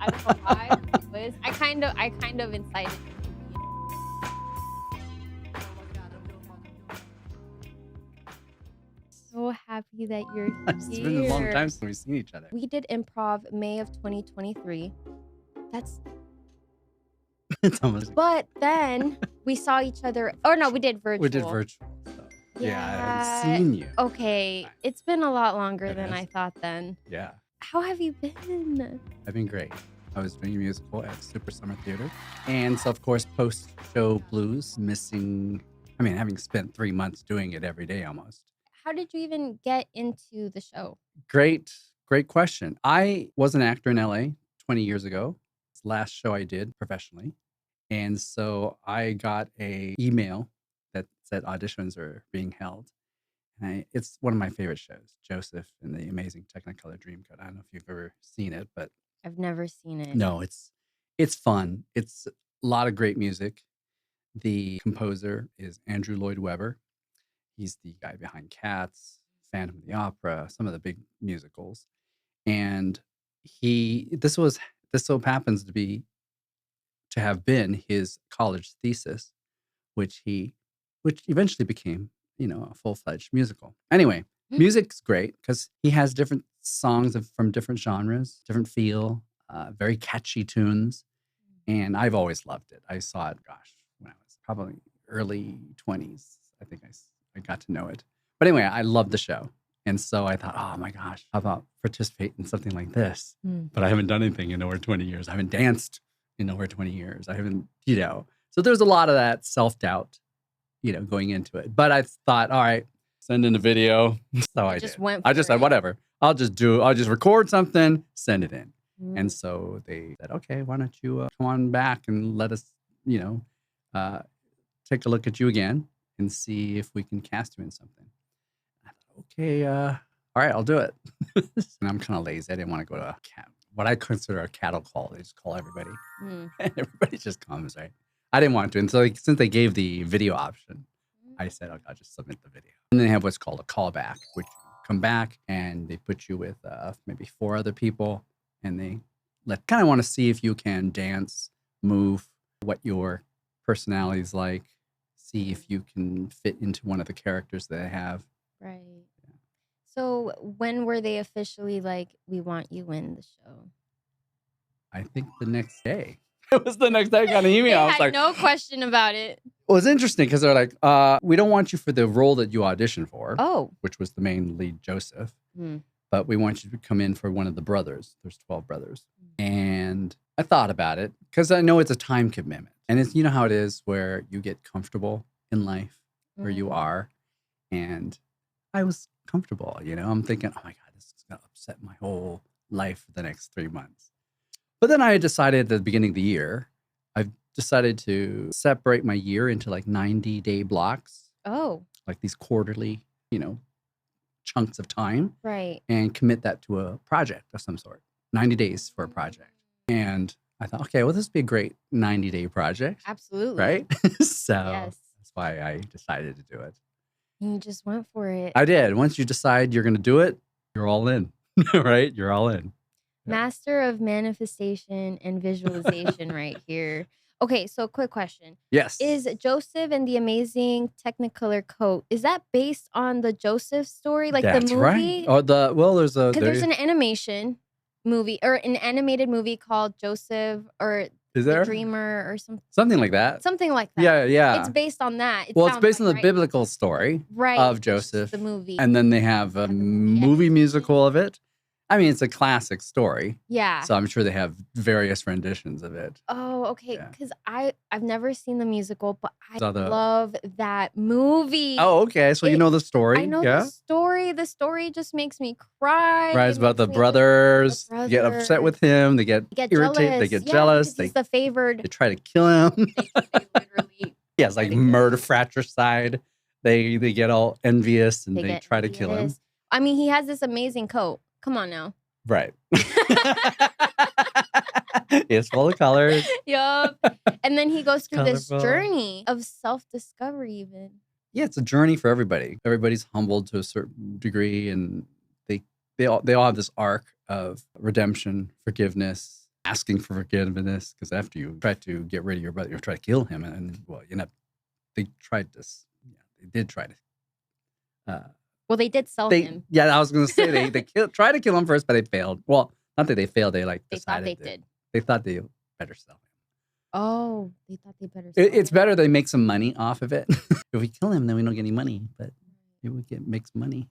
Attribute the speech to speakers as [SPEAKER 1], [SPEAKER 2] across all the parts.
[SPEAKER 1] I don't know why it was. I kind of incited him. So happy that you're here.
[SPEAKER 2] It's been a long time since we've seen each other.
[SPEAKER 1] We did improv May of 2023.
[SPEAKER 2] It's almost.
[SPEAKER 1] But then we saw each other. Oh no, we did virtual.
[SPEAKER 2] We did virtual. So. Yeah, I haven't seen you.
[SPEAKER 1] Okay, it's been a lot longer
[SPEAKER 2] It
[SPEAKER 1] than
[SPEAKER 2] has.
[SPEAKER 1] I thought then.
[SPEAKER 2] Yeah,
[SPEAKER 1] How have you been?
[SPEAKER 2] I've been great. I was doing a musical at Super Summer Theater. And so, of course, post-show blues, having spent 3 months doing it every day almost.
[SPEAKER 1] How did you even get into the show?
[SPEAKER 2] Great question. I was an actor in LA 20 years ago. It's the last show I did professionally. And so I got a email that said auditions are being held. And it's one of my favorite shows, Joseph and the Amazing Technicolor Dreamcoat. I don't know if you've ever seen it, but
[SPEAKER 1] I've never seen it.
[SPEAKER 2] no, it's fun. It's a lot of great music. The composer is Andrew Lloyd Webber. He's the guy behind Cats, Phantom of the Opera, some of the big musicals. And this so happens to have been his college thesis, which eventually became, a full-fledged musical. Anyway, music's great because he has different songs from different genres, different feel, very catchy tunes. And I've always loved it. I saw it, when I was probably early 20s. I think I got to know it. But anyway, I loved the show. And so I thought, oh my gosh, how about participate in something like this? But I haven't done anything in over 20 years. I haven't danced in over 20 years. I haven't, So there's a lot of that self-doubt, going into it. But I thought, all right, send in a video. So I
[SPEAKER 1] just
[SPEAKER 2] did.
[SPEAKER 1] went
[SPEAKER 2] I
[SPEAKER 1] for
[SPEAKER 2] just said,
[SPEAKER 1] it.
[SPEAKER 2] whatever. I'll just record something, send it in. And so they said, okay, why don't you come on back and let us, take a look at you again and see if we can cast you in something. I thought, okay, all right, I'll do it. And I'm kind of lazy. I didn't want to go to what I consider a cattle call. They just call everybody. And everybody just comes, right? I didn't want to. And so since they gave the video option, I said, okay, I'll just submit the video. And then they have what's called a callback, which you come back and they put you with maybe 4 other people. And they kind of want to see if you can dance, move, what your personality is like, see if you can fit into one of the characters that they have.
[SPEAKER 1] Right. Yeah. So when were they officially like, we want you in the show?
[SPEAKER 2] I think the next day. It was the next day I got an email.
[SPEAKER 1] I
[SPEAKER 2] was
[SPEAKER 1] had
[SPEAKER 2] like,
[SPEAKER 1] no question about it.
[SPEAKER 2] Well, it's interesting because they're like, we don't want you for the role that you auditioned for.
[SPEAKER 1] Oh.
[SPEAKER 2] Which was the main lead, Joseph. But we want you to come in for one of the brothers. There's 12 brothers. And I thought about it because I know it's a time commitment. And it's, how it is where you get comfortable in life where you are. And I was comfortable, I'm thinking, oh my God, this is going to upset my whole life for the next 3 months. But then I decided at the beginning of the year, I've decided to separate my year into like 90-day blocks.
[SPEAKER 1] Oh.
[SPEAKER 2] Like these quarterly, chunks of time.
[SPEAKER 1] Right.
[SPEAKER 2] And commit that to a project of some sort. 90 days for a project. And I thought, okay, well, this would be a great 90-day project.
[SPEAKER 1] Absolutely.
[SPEAKER 2] Right? So
[SPEAKER 1] yes.
[SPEAKER 2] That's why I decided to do it.
[SPEAKER 1] And you just went for it.
[SPEAKER 2] I did. Once you decide you're going to do it, you're all in. Right? You're all in.
[SPEAKER 1] Master of manifestation and visualization right here. Okay, so quick question.
[SPEAKER 2] Yes.
[SPEAKER 1] Is Joseph and the Amazing Technicolor Coat, is that based on the Joseph story? Like
[SPEAKER 2] That's
[SPEAKER 1] the movie?
[SPEAKER 2] Right. Oh,
[SPEAKER 1] There's an animation movie or an animated movie called Joseph or
[SPEAKER 2] Is there?
[SPEAKER 1] The Dreamer or
[SPEAKER 2] something like that.
[SPEAKER 1] Something like that.
[SPEAKER 2] Yeah.
[SPEAKER 1] It's based on that.
[SPEAKER 2] It's based on the biblical story of Joseph.
[SPEAKER 1] The movie.
[SPEAKER 2] And then they have a movie musical of it. I mean, it's a classic story.
[SPEAKER 1] Yeah.
[SPEAKER 2] So I'm sure they have various renditions of it.
[SPEAKER 1] Oh, okay.
[SPEAKER 2] Yeah.
[SPEAKER 1] Because I've never seen the musical, but I
[SPEAKER 2] Saw the-
[SPEAKER 1] love that movie.
[SPEAKER 2] Oh, okay. So you know the story.
[SPEAKER 1] I know
[SPEAKER 2] yeah?
[SPEAKER 1] the story. The story just makes me cry.
[SPEAKER 2] Right, it's about the brothers. They get upset with him. They get irritated.
[SPEAKER 1] Jealous.
[SPEAKER 2] They get
[SPEAKER 1] Yeah,
[SPEAKER 2] jealous.
[SPEAKER 1] because he's the favored.
[SPEAKER 2] They try to kill him.
[SPEAKER 1] They literally.
[SPEAKER 2] Yeah, it's like murder fratricide. They get all envious and they
[SPEAKER 1] get
[SPEAKER 2] try to kill him.
[SPEAKER 1] envious. I mean, he has this amazing coat. Come on now.
[SPEAKER 2] Right. It's full of colors.
[SPEAKER 1] Yup. And then he goes through this
[SPEAKER 2] Colorful.
[SPEAKER 1] journey of self-discovery even.
[SPEAKER 2] Yeah, it's a journey for everybody. Everybody's humbled to a certain degree, and they all have this arc of redemption, forgiveness, asking for forgiveness because after you try to get rid of your brother, you try to kill him, and well, they tried to, yeah, they did try to.
[SPEAKER 1] Well, they did sell him.
[SPEAKER 2] Yeah, I was gonna say they tried to kill him first, but they failed. Well, not that they failed. They
[SPEAKER 1] They thought
[SPEAKER 2] decided
[SPEAKER 1] they
[SPEAKER 2] that
[SPEAKER 1] did.
[SPEAKER 2] they thought they better sell him.
[SPEAKER 1] Oh, they thought they better sell
[SPEAKER 2] It's
[SPEAKER 1] him.
[SPEAKER 2] better they make some money off of it. If we kill him, then we don't get any money, but maybe we make some money.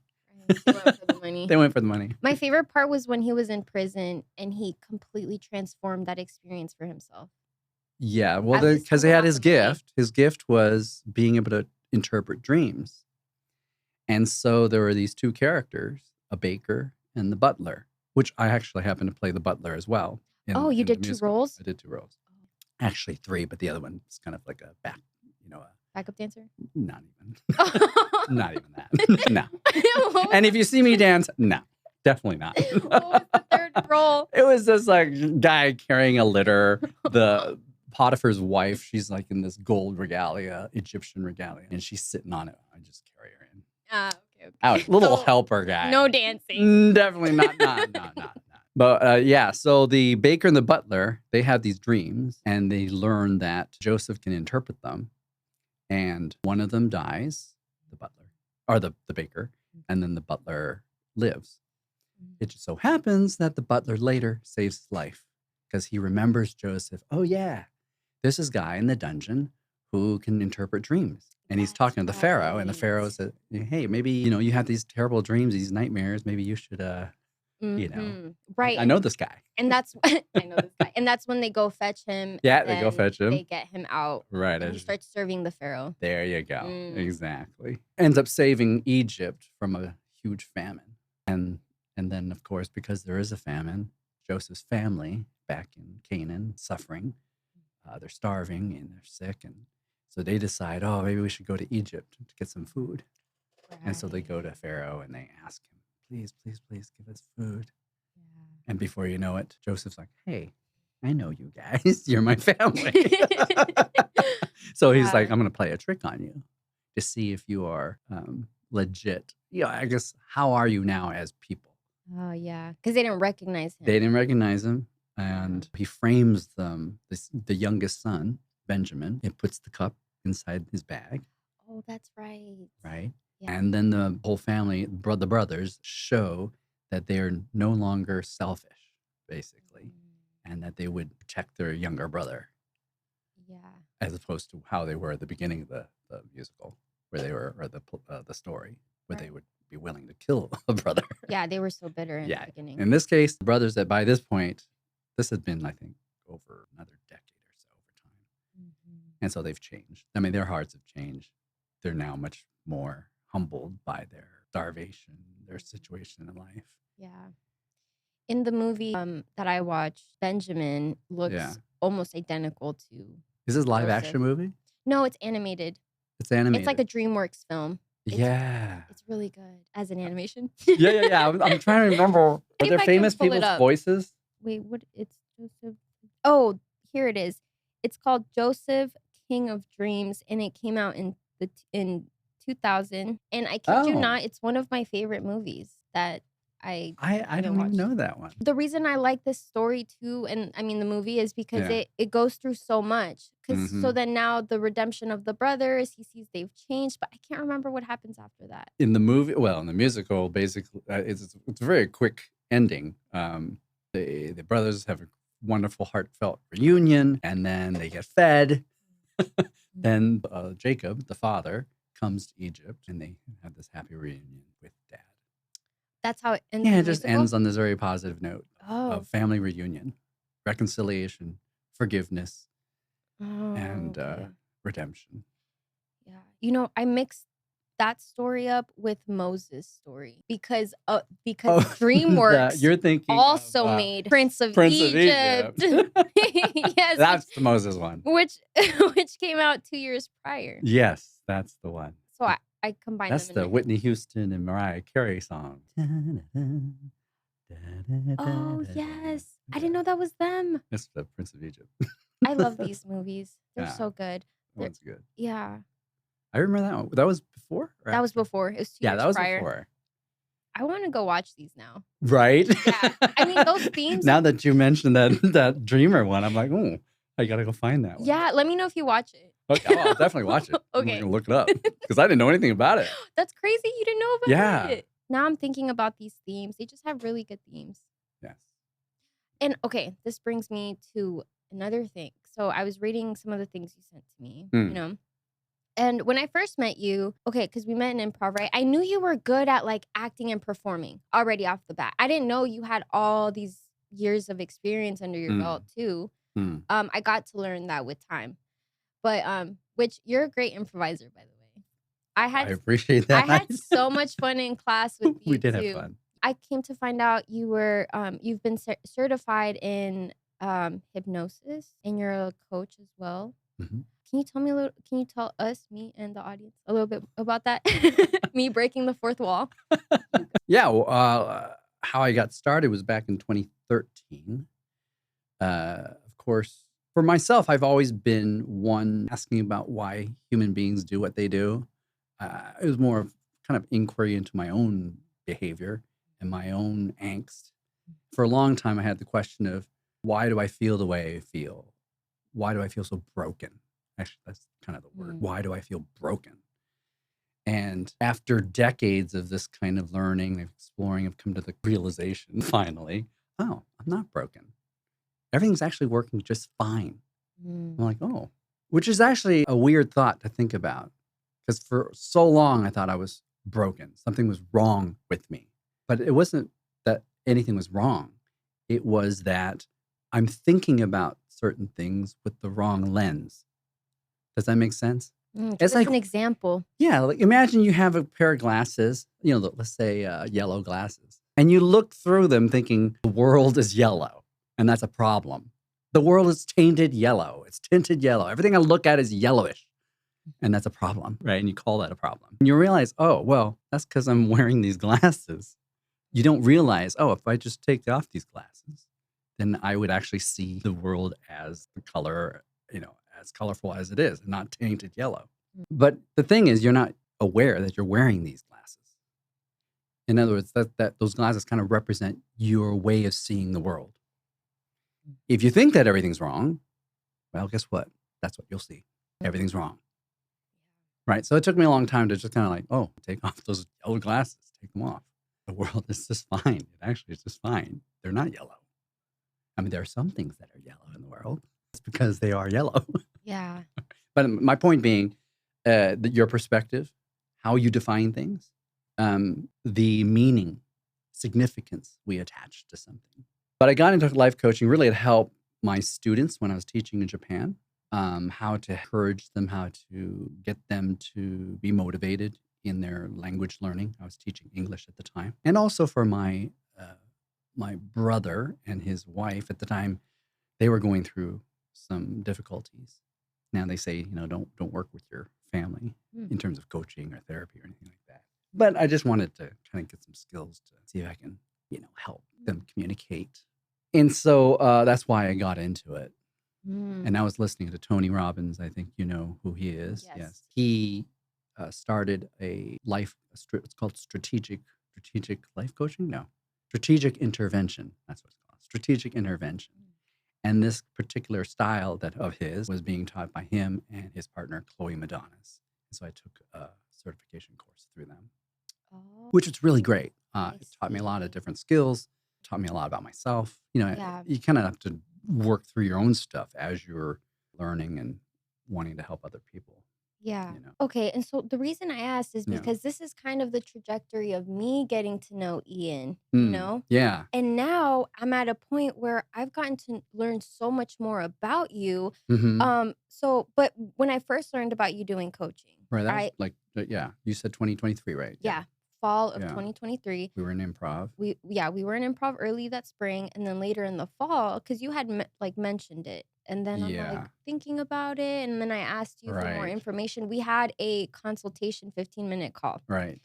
[SPEAKER 1] Right. They went for the money.
[SPEAKER 2] They went for the money.
[SPEAKER 1] My favorite part was when he was in prison and he completely transformed that experience for himself.
[SPEAKER 2] Yeah, well,
[SPEAKER 1] At least
[SPEAKER 2] because
[SPEAKER 1] for
[SPEAKER 2] he
[SPEAKER 1] the
[SPEAKER 2] had
[SPEAKER 1] half
[SPEAKER 2] his
[SPEAKER 1] of the way.
[SPEAKER 2] gift. His gift was being able to interpret dreams. And so there were these two characters, a baker and the butler, which I actually happened to play the butler as well.
[SPEAKER 1] Oh, you
[SPEAKER 2] in the
[SPEAKER 1] did 2
[SPEAKER 2] musical.
[SPEAKER 1] roles?
[SPEAKER 2] I did 2 roles. Actually 3, but the other one was kind of like a
[SPEAKER 1] Backup dancer?
[SPEAKER 2] not even. Not even that. No. And if you see me dance, no, definitely not.
[SPEAKER 1] What was the 3rd role?
[SPEAKER 2] It was this like guy carrying a litter. The Potiphar's wife, she's like in this gold regalia, Egyptian regalia, and she's sitting on it. I just carry her in.
[SPEAKER 1] Okay.
[SPEAKER 2] Out, little
[SPEAKER 1] So,
[SPEAKER 2] helper guy.
[SPEAKER 1] no dancing.
[SPEAKER 2] Definitely not. But yeah, so the baker and the butler, they had these dreams, and they learn that Joseph can interpret them. And one of them dies, the butler, or the baker, and then the butler lives. It just so happens that the butler later saves his life because he remembers Joseph. Oh, yeah, there's this guy in the dungeon who can interpret dreams. And he's talking to the Pharaoh, and the Pharaoh said, hey, maybe, you have these terrible dreams, these nightmares. Maybe you should,
[SPEAKER 1] Right.
[SPEAKER 2] I know this guy.
[SPEAKER 1] And that's I know this guy. And that's when they go fetch him.
[SPEAKER 2] Yeah, they go fetch him.
[SPEAKER 1] They get him out.
[SPEAKER 2] Right.
[SPEAKER 1] And he starts serving the Pharaoh.
[SPEAKER 2] There you go. Exactly. Ends up saving Egypt from a huge famine. And then, of course, because there is a famine, Joseph's family back in Canaan suffering. They're starving and they're sick. And so they decide, oh, maybe we should go to Egypt to get some food. Right. And so they go to Pharaoh and they ask him, please, please, please give us food. Yeah. And before you know it, Joseph's like, hey, I know you guys. You're my family. So he's like, I'm going to play a trick on you to see if you are legit. I guess, how are you now as people?
[SPEAKER 1] Oh, yeah. Because they didn't recognize him.
[SPEAKER 2] They didn't recognize him. And he frames them, the youngest son, Benjamin. It puts the cup inside his bag.
[SPEAKER 1] Oh, that's right.
[SPEAKER 2] Right. Yeah. And then the whole family, the brothers, show that they are no longer selfish, basically, and that they would protect their younger brother. Yeah. As opposed to how they were at the beginning of the musical, where they were, or the story, where they would be willing to kill a brother. Yeah,
[SPEAKER 1] they were so bitter in the beginning.
[SPEAKER 2] In this case, the brothers that by this point, this had been, I think, over another decade or so over time. And so they've changed. I mean, their hearts have changed. They're now much more humbled by their starvation, their situation in life. Yeah.
[SPEAKER 1] In the movie that I watched, Benjamin looks almost identical to.
[SPEAKER 2] Is this a live action movie?
[SPEAKER 1] No, it's animated.
[SPEAKER 2] It's animated.
[SPEAKER 1] It's like a DreamWorks film. It's really good as an animation.
[SPEAKER 2] Yeah. I'm trying to remember. Are there famous people's voices?
[SPEAKER 1] Wait, what? It's Joseph. Oh, here it is. It's called Joseph, King of Dreams, and it came out in 2000. And I kid you not, it's one of my favorite movies that I
[SPEAKER 2] don't even know that one.
[SPEAKER 1] The reason I like this story too, and I mean the movie, is because it goes through so much. Because so then now the redemption of the brothers, he sees they've changed, but I can't remember what happens after that.
[SPEAKER 2] In the movie, in the musical, basically, it's a very quick ending. The brothers have a wonderful, heartfelt reunion, and then they get fed. Then Jacob, the father, comes to Egypt, and they have this happy reunion with Dad.
[SPEAKER 1] That's how it ends.
[SPEAKER 2] Yeah, it just ends on this very positive note of family reunion, reconciliation, forgiveness, and redemption.
[SPEAKER 1] Yeah, I mixed that story up with Moses' story because DreamWorks
[SPEAKER 2] you're thinking
[SPEAKER 1] also made Prince of Egypt. Yes,
[SPEAKER 2] that's the Moses one,
[SPEAKER 1] which came out 2 years prior.
[SPEAKER 2] Yes, that's the one.
[SPEAKER 1] So I combined
[SPEAKER 2] that's
[SPEAKER 1] them.
[SPEAKER 2] That's the Whitney Houston and Mariah Carey song.
[SPEAKER 1] Oh, yes. I didn't know that was them.
[SPEAKER 2] That's the Prince of Egypt.
[SPEAKER 1] I love these movies. They're so good.
[SPEAKER 2] That one's good.
[SPEAKER 1] Yeah.
[SPEAKER 2] I remember that one. That was before?
[SPEAKER 1] That was before. It was 2 years prior.
[SPEAKER 2] Before.
[SPEAKER 1] I want to go watch these now.
[SPEAKER 2] Right?
[SPEAKER 1] Yeah. I mean, those themes.
[SPEAKER 2] Now that you mentioned that dreamer one, I'm like, oh, I gotta go find that one.
[SPEAKER 1] Yeah, let me know if you watch it.
[SPEAKER 2] Okay, I'll definitely watch it.
[SPEAKER 1] Okay.
[SPEAKER 2] I'm gonna look it up because I didn't know anything about it.
[SPEAKER 1] That's crazy. You didn't know about
[SPEAKER 2] Yeah.
[SPEAKER 1] it. Now I'm thinking about these themes. They just have really good themes.
[SPEAKER 2] Yes.
[SPEAKER 1] And okay, this brings me to another thing. So I was reading some of the things you sent to me, And when I first met you, okay, because we met in improv, right? I knew you were good at like acting and performing already off the bat. I didn't know you had all these years of experience under your belt too. I got to learn that with time. But which you're a great improviser, by the way.
[SPEAKER 2] I appreciate that.
[SPEAKER 1] I had so much fun in class with you.
[SPEAKER 2] We did
[SPEAKER 1] too.
[SPEAKER 2] have fun.
[SPEAKER 1] I came to find out you were you've been certified in hypnosis, and you're a coach as well.
[SPEAKER 2] Mm-hmm.
[SPEAKER 1] Can you tell us, me and the audience, a little bit about that? Me breaking the fourth wall.
[SPEAKER 2] Yeah, well, how I got started was back in 2013. Of course, for myself, I've always been one asking about why human beings do what they do. It was more of kind of inquiry into my own behavior and my own angst. For a long time, I had the question of, why do I feel the way I feel? Why do I feel so broken? Actually, that's kind of the word. Why do I feel broken? And after decades of this kind of learning and exploring, I've come to the realization finally, oh, I'm not broken. Everything's actually working just fine. I'm like, oh, which is actually a weird thought to think about. Because for so long, I thought I was broken. Something was wrong with me. But it wasn't that anything was wrong. It was that I'm thinking about certain things with the wrong lens. Does that make sense?
[SPEAKER 1] It's like an example.
[SPEAKER 2] Yeah, like imagine you have a pair of glasses, let's say yellow glasses, and you look through them thinking the world is yellow, and that's a problem. The world is tainted yellow. It's tinted yellow. Everything I look at is yellowish, and that's a problem, right? And you call that a problem. And you realize, oh, well, that's because I'm wearing these glasses. You don't realize, oh, if I just take off these glasses, then I would actually see the world as the color, as colorful as it is, and not tainted yellow. But the thing is, you're not aware that you're wearing these glasses. In other words, that those glasses kind of represent your way of seeing the world. If you think that everything's wrong, well, guess what? That's what you'll see. Everything's wrong. Right? So it took me a long time to just kind of like, oh, take off those yellow glasses. Take them off. The world is just fine. It actually is just fine. They're not yellow. I mean, there are some things that are yellow in the world. It's because they are yellow.
[SPEAKER 1] Yeah.
[SPEAKER 2] But my point being, your perspective, how you define things, the meaning, significance we attach to something. But I got into life coaching really to help my students when I was teaching in Japan, how to encourage them, how to get them to be motivated in their language learning. I was teaching English at the time. And also for my brother and his wife at the time, they were going through some difficulties. Now they say, don't work with your family in terms of coaching or therapy or anything like that. But I just wanted to kind of get some skills to see if I can, help them communicate. And so that's why I got into it. And I was listening to Tony Robbins. I think you know who he is. Yes. He started it's called strategic life coaching? No. Strategic intervention. That's what it's called. Strategic intervention. And this particular style of his was being taught by him and his partner, Chloe Madonis. And so I took a certification course through them, which was really great. It taught me a lot of different skills, taught me a lot about myself. You kind of have to work through your own stuff as you're learning and wanting to help other people.
[SPEAKER 1] Yeah. Okay. And so the reason I asked is because this is kind of the trajectory of me getting to know Ian,
[SPEAKER 2] Yeah.
[SPEAKER 1] And now I'm at a point where I've gotten to learn so much more about you. But when I first learned about you doing coaching,
[SPEAKER 2] right, that was you said 2023, right?
[SPEAKER 1] Yeah. Fall of 2023.
[SPEAKER 2] We were in improv.
[SPEAKER 1] We were in improv early that spring, and then later in the fall, because you had mentioned it. And then I'm like thinking about it. And then I asked you for more information. We had a consultation 15-minute call.
[SPEAKER 2] Right.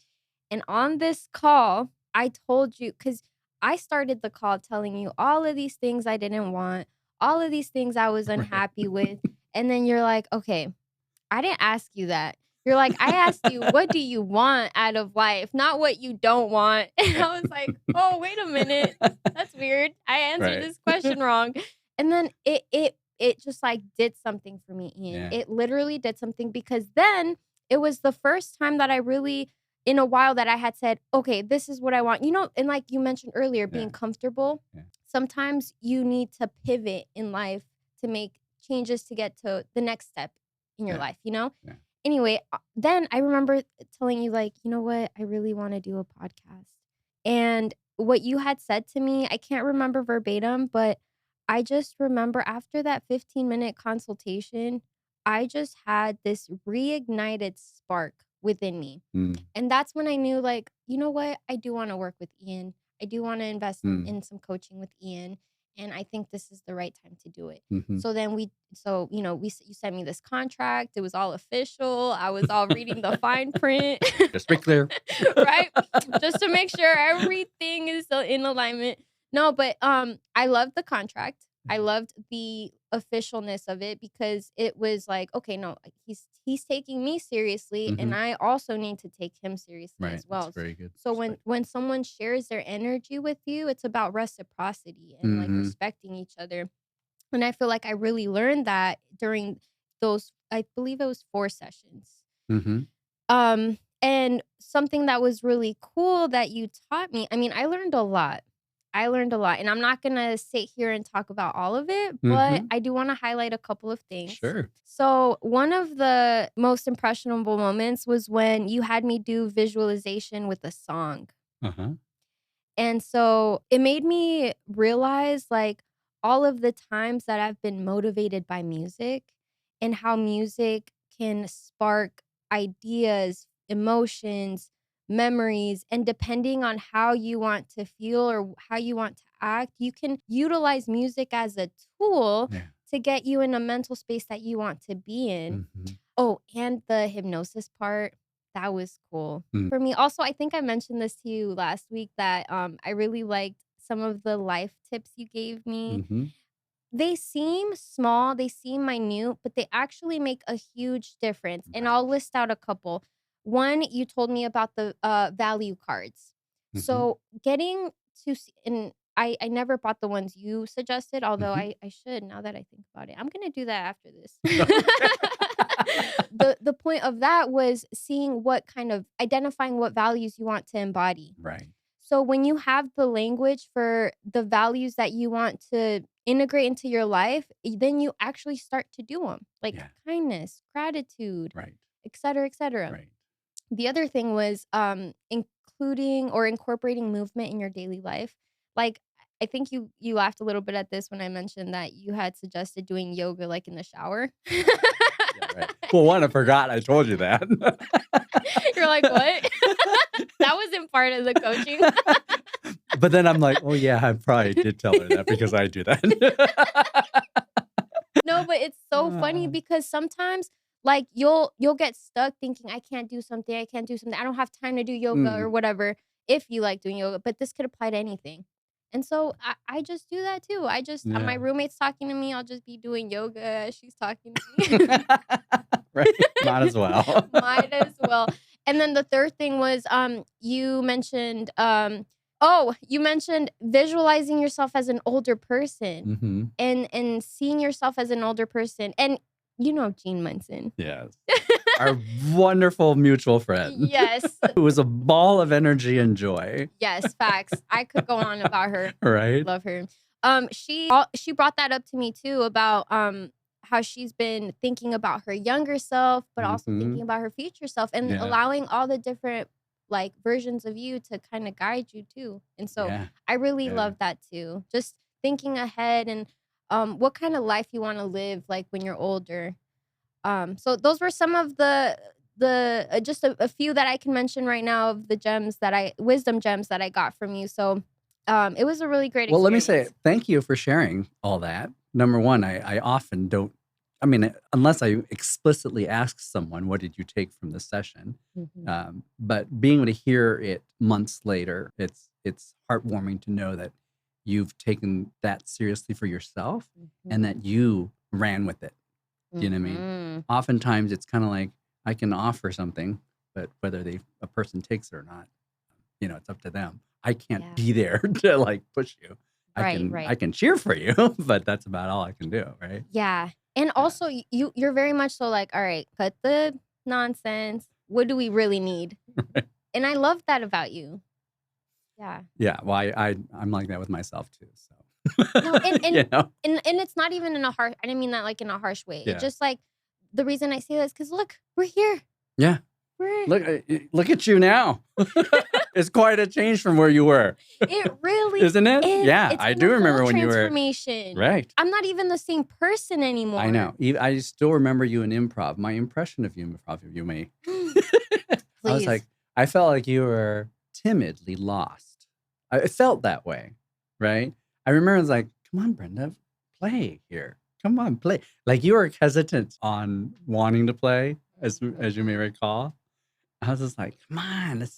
[SPEAKER 1] And on this call, I told you, because I started the call telling you all of these things I didn't want, all of these things I was unhappy with. And then you're like, okay, I didn't ask you that. You're like, I asked you, what do you want out of life, not what you don't want. And I was like, oh, wait a minute. That's weird. I answered this question wrong. And then it just like did something for me, Ian.
[SPEAKER 2] Yeah.
[SPEAKER 1] It literally did something, because then it was the first time that I really, in a while, that I had said, okay, this is what I want. You know, and like you mentioned earlier, being comfortable.
[SPEAKER 2] Yeah.
[SPEAKER 1] Sometimes you need to pivot in life to make changes to get to the next step in your life, you know?
[SPEAKER 2] Yeah.
[SPEAKER 1] Anyway, then I remember telling you, like, you know what? I really want to do a podcast. And what you had said to me, I can't remember verbatim, but I just remember after that 15-minute consultation, I just had this reignited spark within me. And that's when I knew, like, you know what? I do want to work with Ian. I do want to invest in some coaching with Ian. And I think this is the right time to do it. So then you sent me this contract. It was all official. I was all reading the fine print.
[SPEAKER 2] Just to be clear.
[SPEAKER 1] Right? Just to make sure everything is in alignment. No, but I loved the contract. I loved the officialness of it, because it was like, okay, no, he's taking me seriously, and I also need to take him seriously as well.
[SPEAKER 2] That's very good.
[SPEAKER 1] So when someone shares their energy with you, it's about reciprocity and like respecting each other. And I feel like I really learned that during those, I believe it was 4 sessions. And something that was really cool that you taught me, I mean, I learned a lot. And I'm not going to sit here and talk about all of it, but I do want to highlight a couple of things.
[SPEAKER 2] Sure.
[SPEAKER 1] So one of the most impressionable moments was when you had me do visualization with a song. And so it made me realize, like, all of the times that I've been motivated by music, and how music can spark ideas, emotions, memories, and depending on how you want to feel or how you want to act, you can utilize music as a tool to get you in a mental space that you want to be in. Oh, and the hypnosis part, that was cool for me. Also, I think I mentioned this to you last week that I really liked some of the life tips you gave me. They seem small, they seem minute, but they actually make a huge difference. And I'll list out a couple. One, you told me about the value cards. So getting to see, and I never bought the ones you suggested, although I should, now that I think about it. I'm going to do that after this. The point of that was seeing what kind of, identifying what values you want to embody.
[SPEAKER 2] Right.
[SPEAKER 1] So when you have the language for the values that you want to integrate into your life, then you actually start to do them, like kindness, gratitude, et cetera, et cetera.
[SPEAKER 2] Right.
[SPEAKER 1] The other thing was including or incorporating movement in your daily life. Like, I think you laughed a little bit at this when I mentioned that you had suggested doing yoga like in the shower.
[SPEAKER 2] Right. Well, one, I forgot I told you that.
[SPEAKER 1] You're like, what? That wasn't part of the coaching.
[SPEAKER 2] But then I'm like, oh yeah, I probably did tell her that because I do that.
[SPEAKER 1] No, but it's so funny because sometimes, like, you'll get stuck thinking, I can't do something. I don't have time to do yoga or whatever, if you like doing yoga. But this could apply to anything. And so I just do that too. I just, my roommate's talking to me, I'll just be doing yoga as she's talking to me.
[SPEAKER 2] Right. Might as well.
[SPEAKER 1] Might as well. And then the third thing was you mentioned you mentioned visualizing yourself as an older person and seeing yourself as an older person. And you know Jean Munson.
[SPEAKER 2] Yes. Our wonderful mutual friend.
[SPEAKER 1] Yes.
[SPEAKER 2] Who was a ball of energy and joy.
[SPEAKER 1] Yes, facts. I could go on about her.
[SPEAKER 2] Right.
[SPEAKER 1] Love her. She brought that up to me too about how she's been thinking about her younger self, but also thinking about her future self, and allowing all the different like versions of you to kind of guide you too. And so I really love that too. Just thinking ahead and what kind of life you want to live like when you're older. So those were some of the just a few that I can mention right now of the wisdom gems that I got from you. So it was a really great experience.
[SPEAKER 2] Well, let me say thank you for sharing all that. Number one, I often don't, I mean, unless I explicitly ask someone, what did you take from the session? But being able to hear it months later, it's heartwarming to know that you've taken that seriously for yourself and that you ran with it. You know what I mean? Oftentimes it's kind of like, I can offer something, but whether a person takes it or not, it's up to them. I can't be there to like push you. I can cheer for you, but that's about all I can do, right?
[SPEAKER 1] Yeah. And also you're very much so like, all right, cut the nonsense. What do we really need?
[SPEAKER 2] Right.
[SPEAKER 1] And I love that about you. Yeah.
[SPEAKER 2] Yeah. Well, I'm like that with myself too. So
[SPEAKER 1] no, and it's not even in a harsh. I didn't mean that like in a harsh way.
[SPEAKER 2] Yeah.
[SPEAKER 1] It's just like the reason I say that is because look, we're here.
[SPEAKER 2] Yeah. Look at you now. It's quite a change from where you were.
[SPEAKER 1] It really
[SPEAKER 2] isn't it?
[SPEAKER 1] is.
[SPEAKER 2] Yeah,
[SPEAKER 1] It's
[SPEAKER 2] I
[SPEAKER 1] been
[SPEAKER 2] do
[SPEAKER 1] a
[SPEAKER 2] remember
[SPEAKER 1] whole
[SPEAKER 2] when you were
[SPEAKER 1] transformation.
[SPEAKER 2] right.
[SPEAKER 1] I'm not even the same person anymore.
[SPEAKER 2] I know. I still remember you in improv. My impression of you, may. I was like, I felt like you were timidly lost. It felt that way, right? I remember I was like, come on, Brenda, play here. Come on, play. Like you were hesitant on wanting to play, as you may recall. I was just like, come on,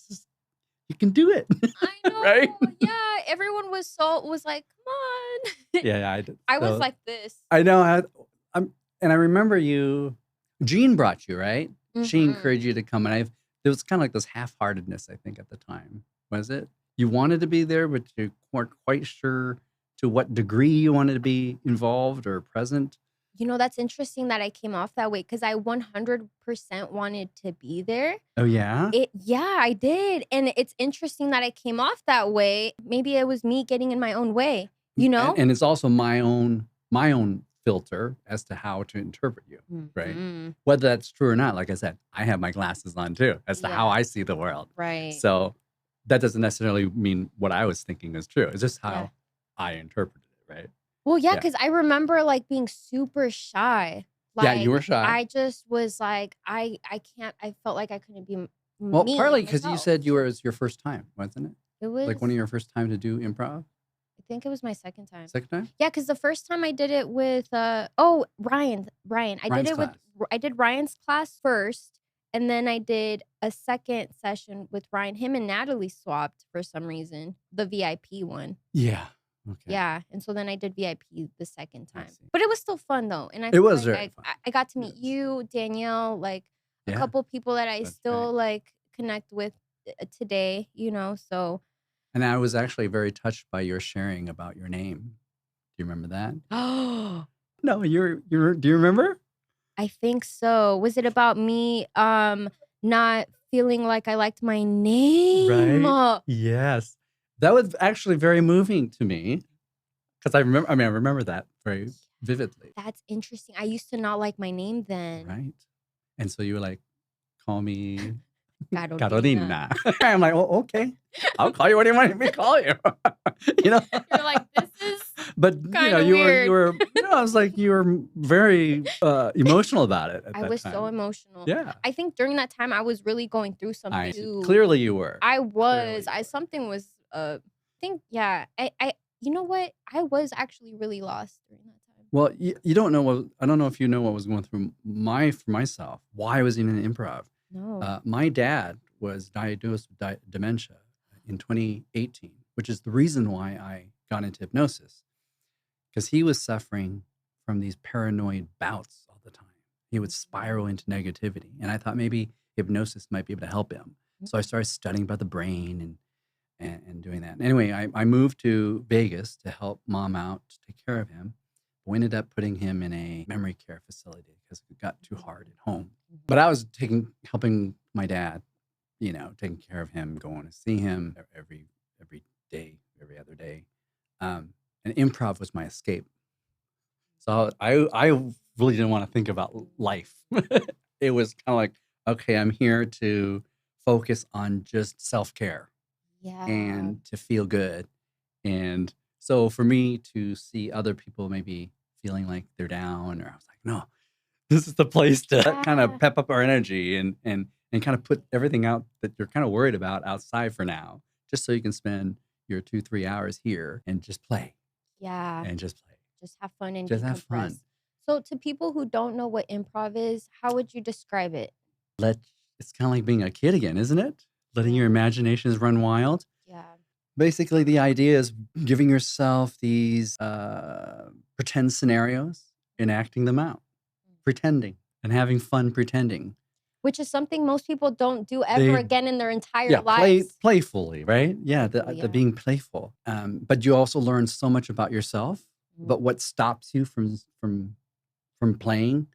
[SPEAKER 2] you can do it.
[SPEAKER 1] I know.
[SPEAKER 2] Right?
[SPEAKER 1] Yeah. Everyone was like, come on.
[SPEAKER 2] Yeah, I did.
[SPEAKER 1] I was like this.
[SPEAKER 2] I know. And I remember Jean brought you, right?
[SPEAKER 1] Mm-hmm.
[SPEAKER 2] She encouraged you to come. And there was kind of like this half-heartedness, I think, at the time. Was it? You wanted to be there, but you weren't quite sure to what degree you wanted to be involved or present.
[SPEAKER 1] That's interesting that I came off that way because I 100% wanted to be there.
[SPEAKER 2] Oh, yeah?
[SPEAKER 1] Yeah, I did. And it's interesting that I came off that way. Maybe it was me getting in my own way,
[SPEAKER 2] And it's also my own filter as to how to interpret you, right? Whether that's true or not, like I said, I have my glasses on too as to how I see the world.
[SPEAKER 1] Right.
[SPEAKER 2] So that doesn't necessarily mean what I was thinking is true. It's just how I interpreted it, right?
[SPEAKER 1] Well, yeah, because I remember like being super shy. Like,
[SPEAKER 2] yeah, you were shy.
[SPEAKER 1] I just was like, I can't. I felt like I couldn't be.
[SPEAKER 2] Well, partly because you said it was your first time, wasn't it?
[SPEAKER 1] It was
[SPEAKER 2] like one of your first time to do improv.
[SPEAKER 1] I think it was my second time.
[SPEAKER 2] Second time?
[SPEAKER 1] Yeah, because the first time I did it with Ryan. I did Ryan's class first, and then I did a second session with Ryan. Him and Natalie swapped for some reason, the VIP one.
[SPEAKER 2] Yeah. Okay.
[SPEAKER 1] Yeah, and so then I did VIP the second time, but it was still fun though, and
[SPEAKER 2] it was very fun.
[SPEAKER 1] I got to meet you, Danielle, like a couple people that I still like connect with today, So.
[SPEAKER 2] And I was actually very touched by your sharing about your name. Do you remember that?
[SPEAKER 1] Oh
[SPEAKER 2] no, do you remember?
[SPEAKER 1] I think so. Was it about me not feeling like I liked my name?
[SPEAKER 2] Right. Yes. That was actually very moving to me because I remember that very vividly.
[SPEAKER 1] That's interesting. I used to not like my name then.
[SPEAKER 2] Right. And so you were like, call me
[SPEAKER 1] Carolina.
[SPEAKER 2] I'm like, oh, okay. I'll call you. What do you want me to call you?
[SPEAKER 1] You're like, this is
[SPEAKER 2] but you were I was like, you were very emotional about it at
[SPEAKER 1] I
[SPEAKER 2] that
[SPEAKER 1] was
[SPEAKER 2] time.
[SPEAKER 1] so emotional.
[SPEAKER 2] Yeah.
[SPEAKER 1] I think during that time I was really going through something too.
[SPEAKER 2] Clearly you were.
[SPEAKER 1] I was. Something was I think I you know what? I was actually really lost during that time.
[SPEAKER 2] Well, you don't know I don't know if you know what was going through for myself. Why I was even in improv.
[SPEAKER 1] No.
[SPEAKER 2] My dad was diagnosed with dementia in 2018, which is the reason why I got into hypnosis, because he was suffering from these paranoid bouts all the time. He would spiral into negativity, and I thought maybe hypnosis might be able to help him. So I started studying about the brain and doing that. Anyway, I moved to Vegas to help mom out, to take care of him. We ended up putting him in a memory care facility because it got too hard at home. But I was helping my dad, taking care of him, going to see him every day, every other day. And improv was my escape. So I really didn't want to think about life. It was kind of like, okay, I'm here to focus on just self-care.
[SPEAKER 1] Yeah.
[SPEAKER 2] And to feel good. And so for me to see other people maybe feeling like they're down, or I was like, no, this is the place to kind of pep up our energy and kind of put everything out that you're kind of worried about outside for now, just so you can spend your 2-3 hours here and just play.
[SPEAKER 1] Yeah.
[SPEAKER 2] And just play.
[SPEAKER 1] Just have fun and
[SPEAKER 2] just have fun.
[SPEAKER 1] So to people who don't know what improv is, how would you describe it?
[SPEAKER 2] It's kind of like being a kid again, isn't it? Letting your imaginations run wild.
[SPEAKER 1] Yeah.
[SPEAKER 2] Basically, the idea is giving yourself these pretend scenarios and acting them out, pretending and having fun pretending.
[SPEAKER 1] Which is something most people don't do ever again in their entire lives.
[SPEAKER 2] Playfully, right? Yeah, the being playful. But you also learn so much about yourself. But what stops you from playing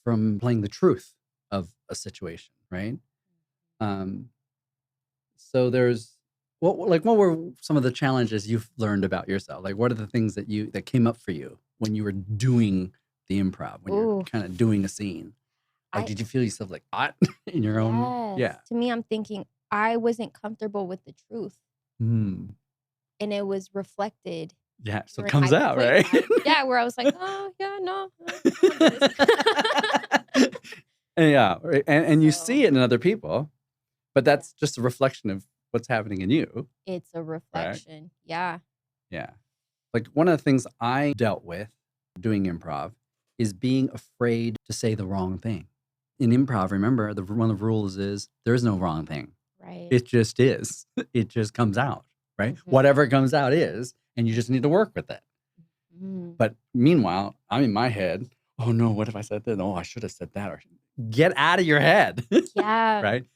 [SPEAKER 2] the truth of a situation, right? So there's what were some of the challenges you've learned about yourself? Like, what are the things that came up for you when you were doing the improv, when you're kind of doing a scene? Like, did you feel yourself like hot in your own? Yeah.
[SPEAKER 1] To me, I'm thinking I wasn't comfortable with the truth. And it was reflected.
[SPEAKER 2] Yeah, so it comes out, right?
[SPEAKER 1] Yeah, where I was like, oh, yeah, no.
[SPEAKER 2] Yeah, and you see it in other people, but that's just a reflection of what's happening in you.
[SPEAKER 1] It's a reflection, right?
[SPEAKER 2] Yeah. Like, one of the things I dealt with doing improv is being afraid to say the wrong thing. In improv, remember, one of the rules is there is no wrong thing.
[SPEAKER 1] Right.
[SPEAKER 2] It just is. It just comes out, right? Whatever comes out is, and you just need to work with it. But meanwhile, I'm in my head, oh no, what if I said that? Oh, I should have said that. Or get out of your head.
[SPEAKER 1] Yeah.
[SPEAKER 2] Right?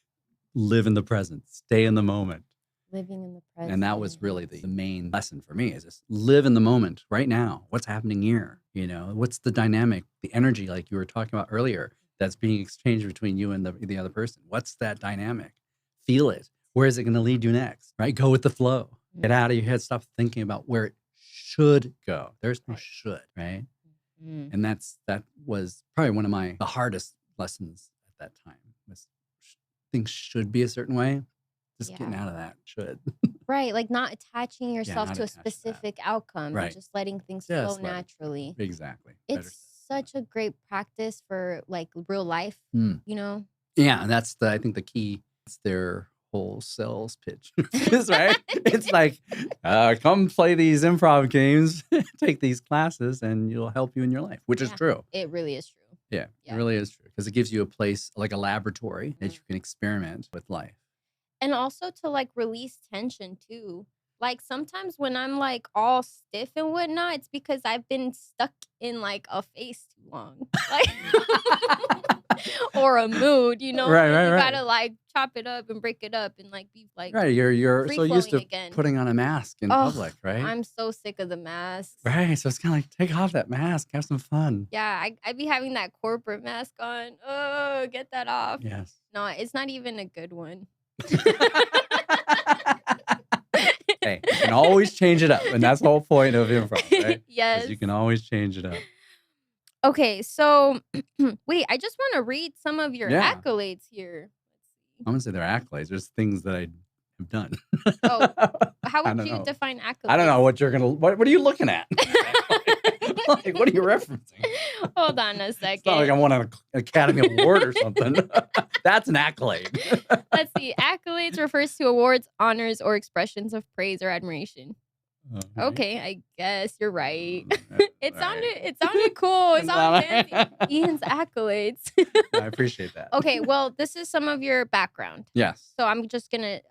[SPEAKER 2] Live in the present. Stay in the moment.
[SPEAKER 1] Living in the present.
[SPEAKER 2] And that was really the main lesson for me, is just live in the moment right now. What's happening here? You know, what's the dynamic, the energy, like you were talking about earlier, that's being exchanged between you and the other person? What's that dynamic? Feel it. Where is it going to lead you next? Right? Go with the flow. Get out of your head. Stop thinking about where it should go. There's no should, right? And that was probably one of the hardest lessons at that time. Was things should be a certain way. Just getting out of that should.
[SPEAKER 1] Right, like not attaching yourself to a specific outcome, right? Just letting things flow naturally.
[SPEAKER 2] Exactly.
[SPEAKER 1] It's such a great practice for like real life, you know?
[SPEAKER 2] Yeah, and that's I think the key. It's their whole sales pitch, right? It's like, come play these improv games, take these classes, and it'll help you in your life, which is true.
[SPEAKER 1] It really is true.
[SPEAKER 2] Yeah, it really is true, because it gives you a place, like a laboratory, that you can experiment with life.
[SPEAKER 1] And also to like release tension too. Like sometimes when I'm like all stiff and whatnot, it's because I've been stuck in like a phase too long. Like or a mood, you know?
[SPEAKER 2] Right.
[SPEAKER 1] You gotta like chop it up and break it up and like be like
[SPEAKER 2] You're so used to
[SPEAKER 1] again.
[SPEAKER 2] Putting on a mask in public, right?
[SPEAKER 1] I'm so sick of the masks.
[SPEAKER 2] Right. So it's kind of like, take off that mask, have some fun.
[SPEAKER 1] Yeah, I be having that corporate mask on. Oh, get that off.
[SPEAKER 2] Yes.
[SPEAKER 1] No, it's not even a good one.
[SPEAKER 2] Hey, you can always change it up, and that's the whole point of improv, right?
[SPEAKER 1] Yes,
[SPEAKER 2] you can always change it up.
[SPEAKER 1] Okay, so wait, I just want to read some of your accolades here.
[SPEAKER 2] I'm gonna say they're accolades. There's things that I have done.
[SPEAKER 1] Oh, how would you define accolades?
[SPEAKER 2] I don't know what you're gonna. What are you looking at? Like, what are you referencing?
[SPEAKER 1] Hold on a second.
[SPEAKER 2] It's not like I won an Academy Award or something. That's an accolade.
[SPEAKER 1] Let's see. Accolades refers to awards, honors, or expressions of praise or admiration. Okay, I guess you're right. It sounded cool. It sounded fancy. Ian's accolades.
[SPEAKER 2] I appreciate that.
[SPEAKER 1] Okay, well, this is some of your background.
[SPEAKER 2] Yes.
[SPEAKER 1] So I'm just gonna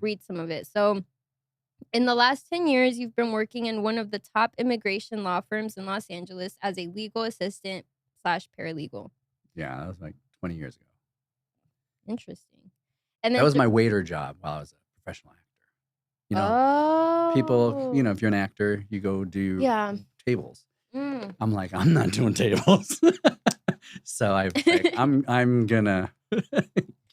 [SPEAKER 1] read some of it. So, in the last 10 years, you've been working in one of the top immigration law firms in Los Angeles as a legal assistant / paralegal.
[SPEAKER 2] Yeah, that was like 20 years ago.
[SPEAKER 1] Interesting. And then
[SPEAKER 2] that was my waiter job while I was a professional actor. You know, people, you know, if you're an actor, you go do tables. I'm like, I'm not doing tables. So I'm gonna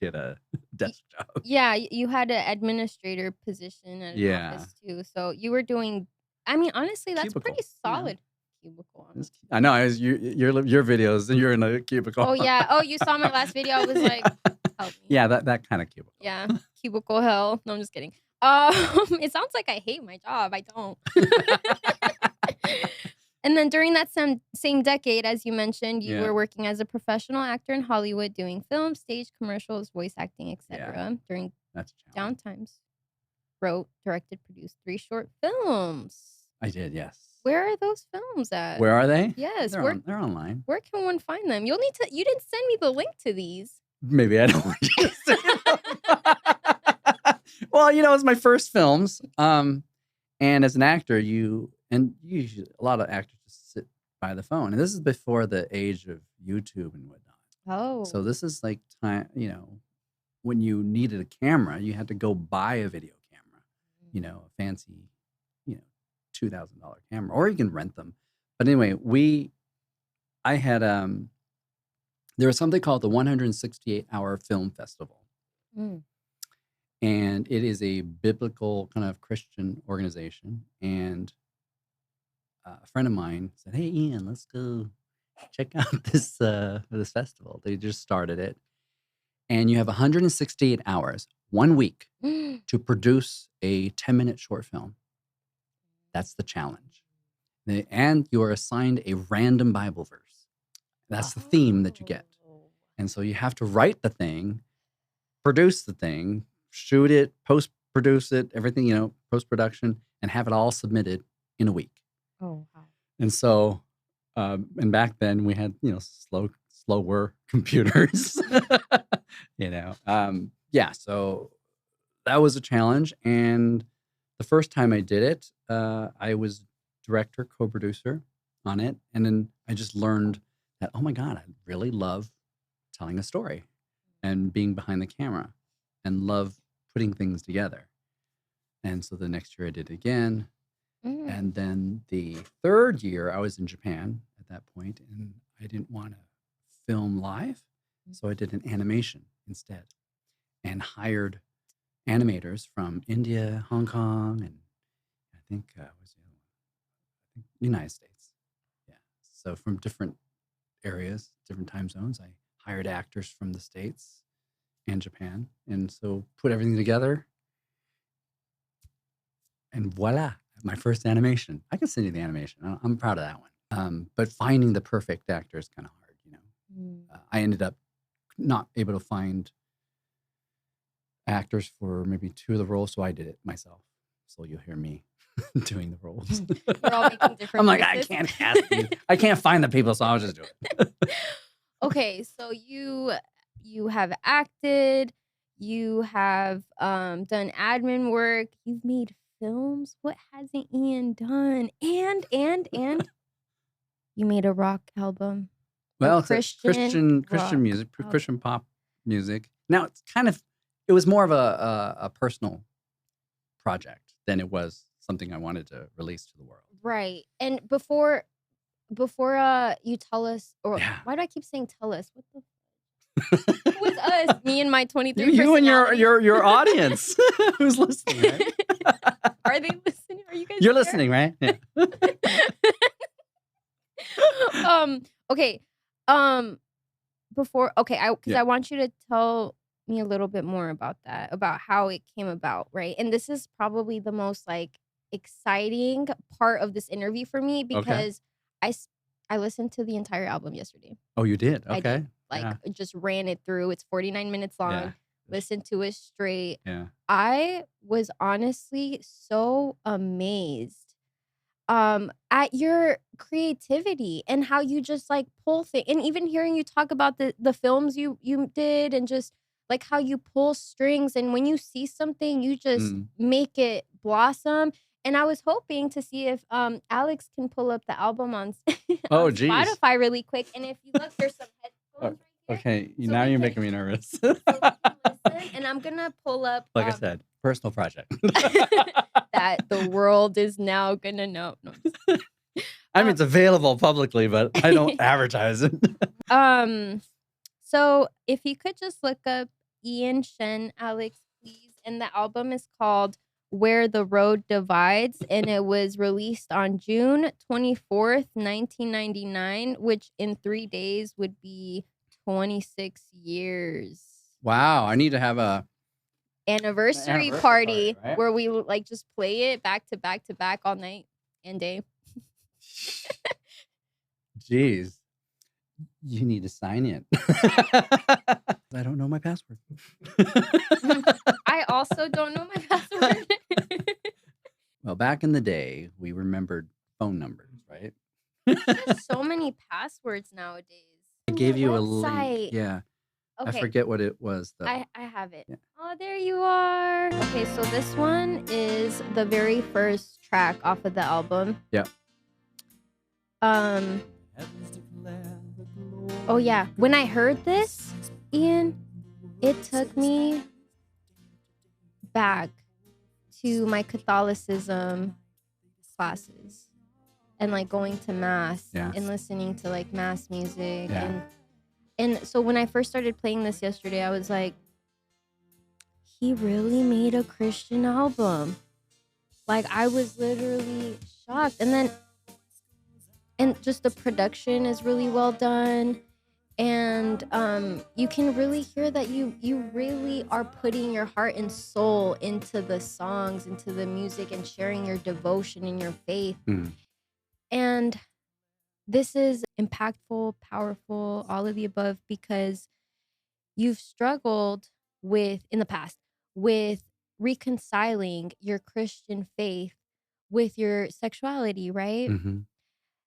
[SPEAKER 2] get a desk job. Yeah,
[SPEAKER 1] you had an administrator position at an office too. So you were doing, I mean, honestly, that's cubicle. Pretty solid. Yeah. Cubicle.
[SPEAKER 2] I know. Your videos, and you're in a cubicle.
[SPEAKER 1] Oh yeah. Oh, you saw my last video. I was like, help me.
[SPEAKER 2] Yeah, that kind of cubicle.
[SPEAKER 1] Yeah, cubicle hell. No, I'm just kidding. It sounds like I hate my job. I don't. And then during that same decade, as you mentioned, you were working as a professional actor in Hollywood, doing film, stage, commercials, voice acting, etc. During downtimes. Wrote, directed, produced 3 short films.
[SPEAKER 2] I did, yes.
[SPEAKER 1] Where are those films at?
[SPEAKER 2] Where are they?
[SPEAKER 1] Yes,
[SPEAKER 2] they're online.
[SPEAKER 1] Where can one find them? You didn't send me the link to these.
[SPEAKER 2] Maybe I don't want you to send them. Well, you know, it's my first films. And as an actor, usually a lot of actors just sit by the phone. And this is before the age of YouTube and whatnot. So
[SPEAKER 1] Oh.
[SPEAKER 2] this is like time, when you needed a camera, you had to go buy a video camera, a fancy, you know, $2,000 camera, or you can rent them. But anyway, I had, there was something called the 168-hour Film Festival.
[SPEAKER 1] Mm.
[SPEAKER 2] And it is a biblical kind of Christian organization. And a friend of mine said, "Hey, Ian, let's go check out this festival." They just started it. And you have 168 hours, 1 week, to produce a 10-minute short film. That's the challenge. And you are assigned a random Bible verse. That's the theme that you get.
[SPEAKER 1] Oh.
[SPEAKER 2] And so you have to write the thing, produce the thing, shoot it, post-produce it, everything, post-production, and have it all submitted in a week.
[SPEAKER 1] Oh, wow.
[SPEAKER 2] And so, and back then we had, slower computers, yeah, so that was a challenge. And the first time I did it, I was director, co-producer on it. And then I just learned that, oh my God, I really love telling a story and being behind the camera and love putting things together. And so the next year I did it again. And then the third year I was in Japan at that point, and I didn't want to film live. So I did an animation instead and hired animators from India, Hong Kong, and I think what's the other one? I think United States. Yeah. So from different areas, different time zones, I hired actors from the States and Japan. And so put everything together. And voila, my first animation. I can send you the animation. I'm proud of that one. But finding the perfect actor is kind of hard, I ended up not able to find actors for maybe 2 of the roles, so I did it myself. So you'll hear me doing the roles.
[SPEAKER 1] We're all making different
[SPEAKER 2] I'm like,
[SPEAKER 1] voices.
[SPEAKER 2] I can't cast these. I can't find the people, so I'll just do it.
[SPEAKER 1] Okay, so you have acted, you have done admin work, you've made films. What hasn't Ian done? And you made a rock album.
[SPEAKER 2] Well, it's Christian music,
[SPEAKER 1] album.
[SPEAKER 2] Christian pop music. Now it was more of a personal project than it was something I wanted to release to the world.
[SPEAKER 1] Right. And before you tell us, or
[SPEAKER 2] Yeah.
[SPEAKER 1] why do I keep saying tell us? What the Who is us? Me and my 23
[SPEAKER 2] You and
[SPEAKER 1] personalities?
[SPEAKER 2] your audience who's listening, right?
[SPEAKER 1] Are they listening? Are you guys
[SPEAKER 2] You're
[SPEAKER 1] there?
[SPEAKER 2] listening, right? Yeah.
[SPEAKER 1] Okay. I want you to tell me a little bit more about that, about how it came about, right? And this is probably the most exciting part of this interview for me, because I listened to the entire album yesterday.
[SPEAKER 2] Oh, you did?
[SPEAKER 1] I
[SPEAKER 2] Okay.
[SPEAKER 1] did. Just ran it through. It's 49 minutes long.
[SPEAKER 2] Yeah.
[SPEAKER 1] Listened to it straight.
[SPEAKER 2] Yeah.
[SPEAKER 1] I was honestly so amazed at your creativity and how you just pull things, and even hearing you talk about the films you did, and just how you pull strings, and when you see something you just make it blossom. And I was hoping to see if Alex can pull up the album on Spotify really quick, and if you look, there's some headphones right here.
[SPEAKER 2] Okay, now you're making me nervous.
[SPEAKER 1] So we can listen, and I'm gonna pull up
[SPEAKER 2] like I said, personal project.
[SPEAKER 1] that the world is now gonna know. No,
[SPEAKER 2] I mean, it's available publicly, but I don't advertise it.
[SPEAKER 1] So if you could just look up Ian Shen, Alex, please. And the album is called Where the Road Divides, and it was released on June 24th, 1999, which in 3 days would be 26 years.
[SPEAKER 2] Wow, I need to have a
[SPEAKER 1] anniversary party, right? Where we just play it back to back to back all night and day.
[SPEAKER 2] Jeez, you need to sign it. I don't know my password.
[SPEAKER 1] I also don't know my password.
[SPEAKER 2] Well, back in the day, we remembered phone numbers, right?
[SPEAKER 1] There's so many passwords nowadays.
[SPEAKER 2] I gave you a
[SPEAKER 1] website.
[SPEAKER 2] link. Yeah.
[SPEAKER 1] Okay.
[SPEAKER 2] I forget what it was, though.
[SPEAKER 1] I have it. Yeah. Oh, there you are. Okay, so this one is the very first track off of the album.
[SPEAKER 2] Yeah.
[SPEAKER 1] Heavens
[SPEAKER 2] declare the glory
[SPEAKER 1] Oh yeah, when I heard this, Ian, it took me back to my Catholicism classes and like going to mass
[SPEAKER 2] Yeah.
[SPEAKER 1] and listening to like mass music.
[SPEAKER 2] Yeah.
[SPEAKER 1] And so when I first started playing this yesterday, I was like, he really made a Christian album. Like I was literally shocked. And just the production is really well done. And you can really hear that you really are putting your heart and soul into the songs, into the music, and sharing your devotion and your faith.
[SPEAKER 2] Mm.
[SPEAKER 1] And this is impactful, powerful, all of the above, because you've struggled with, in the past, with reconciling your Christian faith with your sexuality, right?
[SPEAKER 2] Mm-hmm.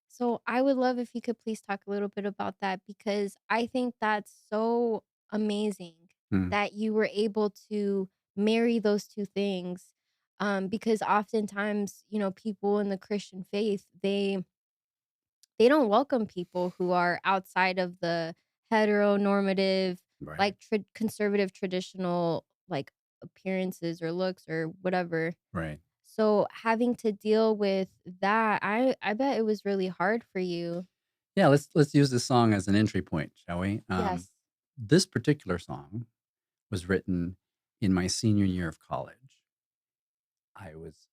[SPEAKER 1] So I would love if you could please talk a little bit about that, because I think that's so amazing
[SPEAKER 2] Mm.
[SPEAKER 1] that you were able to marry those two things. Because oftentimes, people in the Christian faith, they don't welcome people who are outside of the heteronormative,
[SPEAKER 2] Right.
[SPEAKER 1] like conservative, traditional, like appearances or looks or whatever.
[SPEAKER 2] Right.
[SPEAKER 1] So having to deal with that, I bet it was really hard for you.
[SPEAKER 2] Yeah, let's use this song as an entry point, shall we?
[SPEAKER 1] Yes.
[SPEAKER 2] This particular song was written in my senior year of college. I was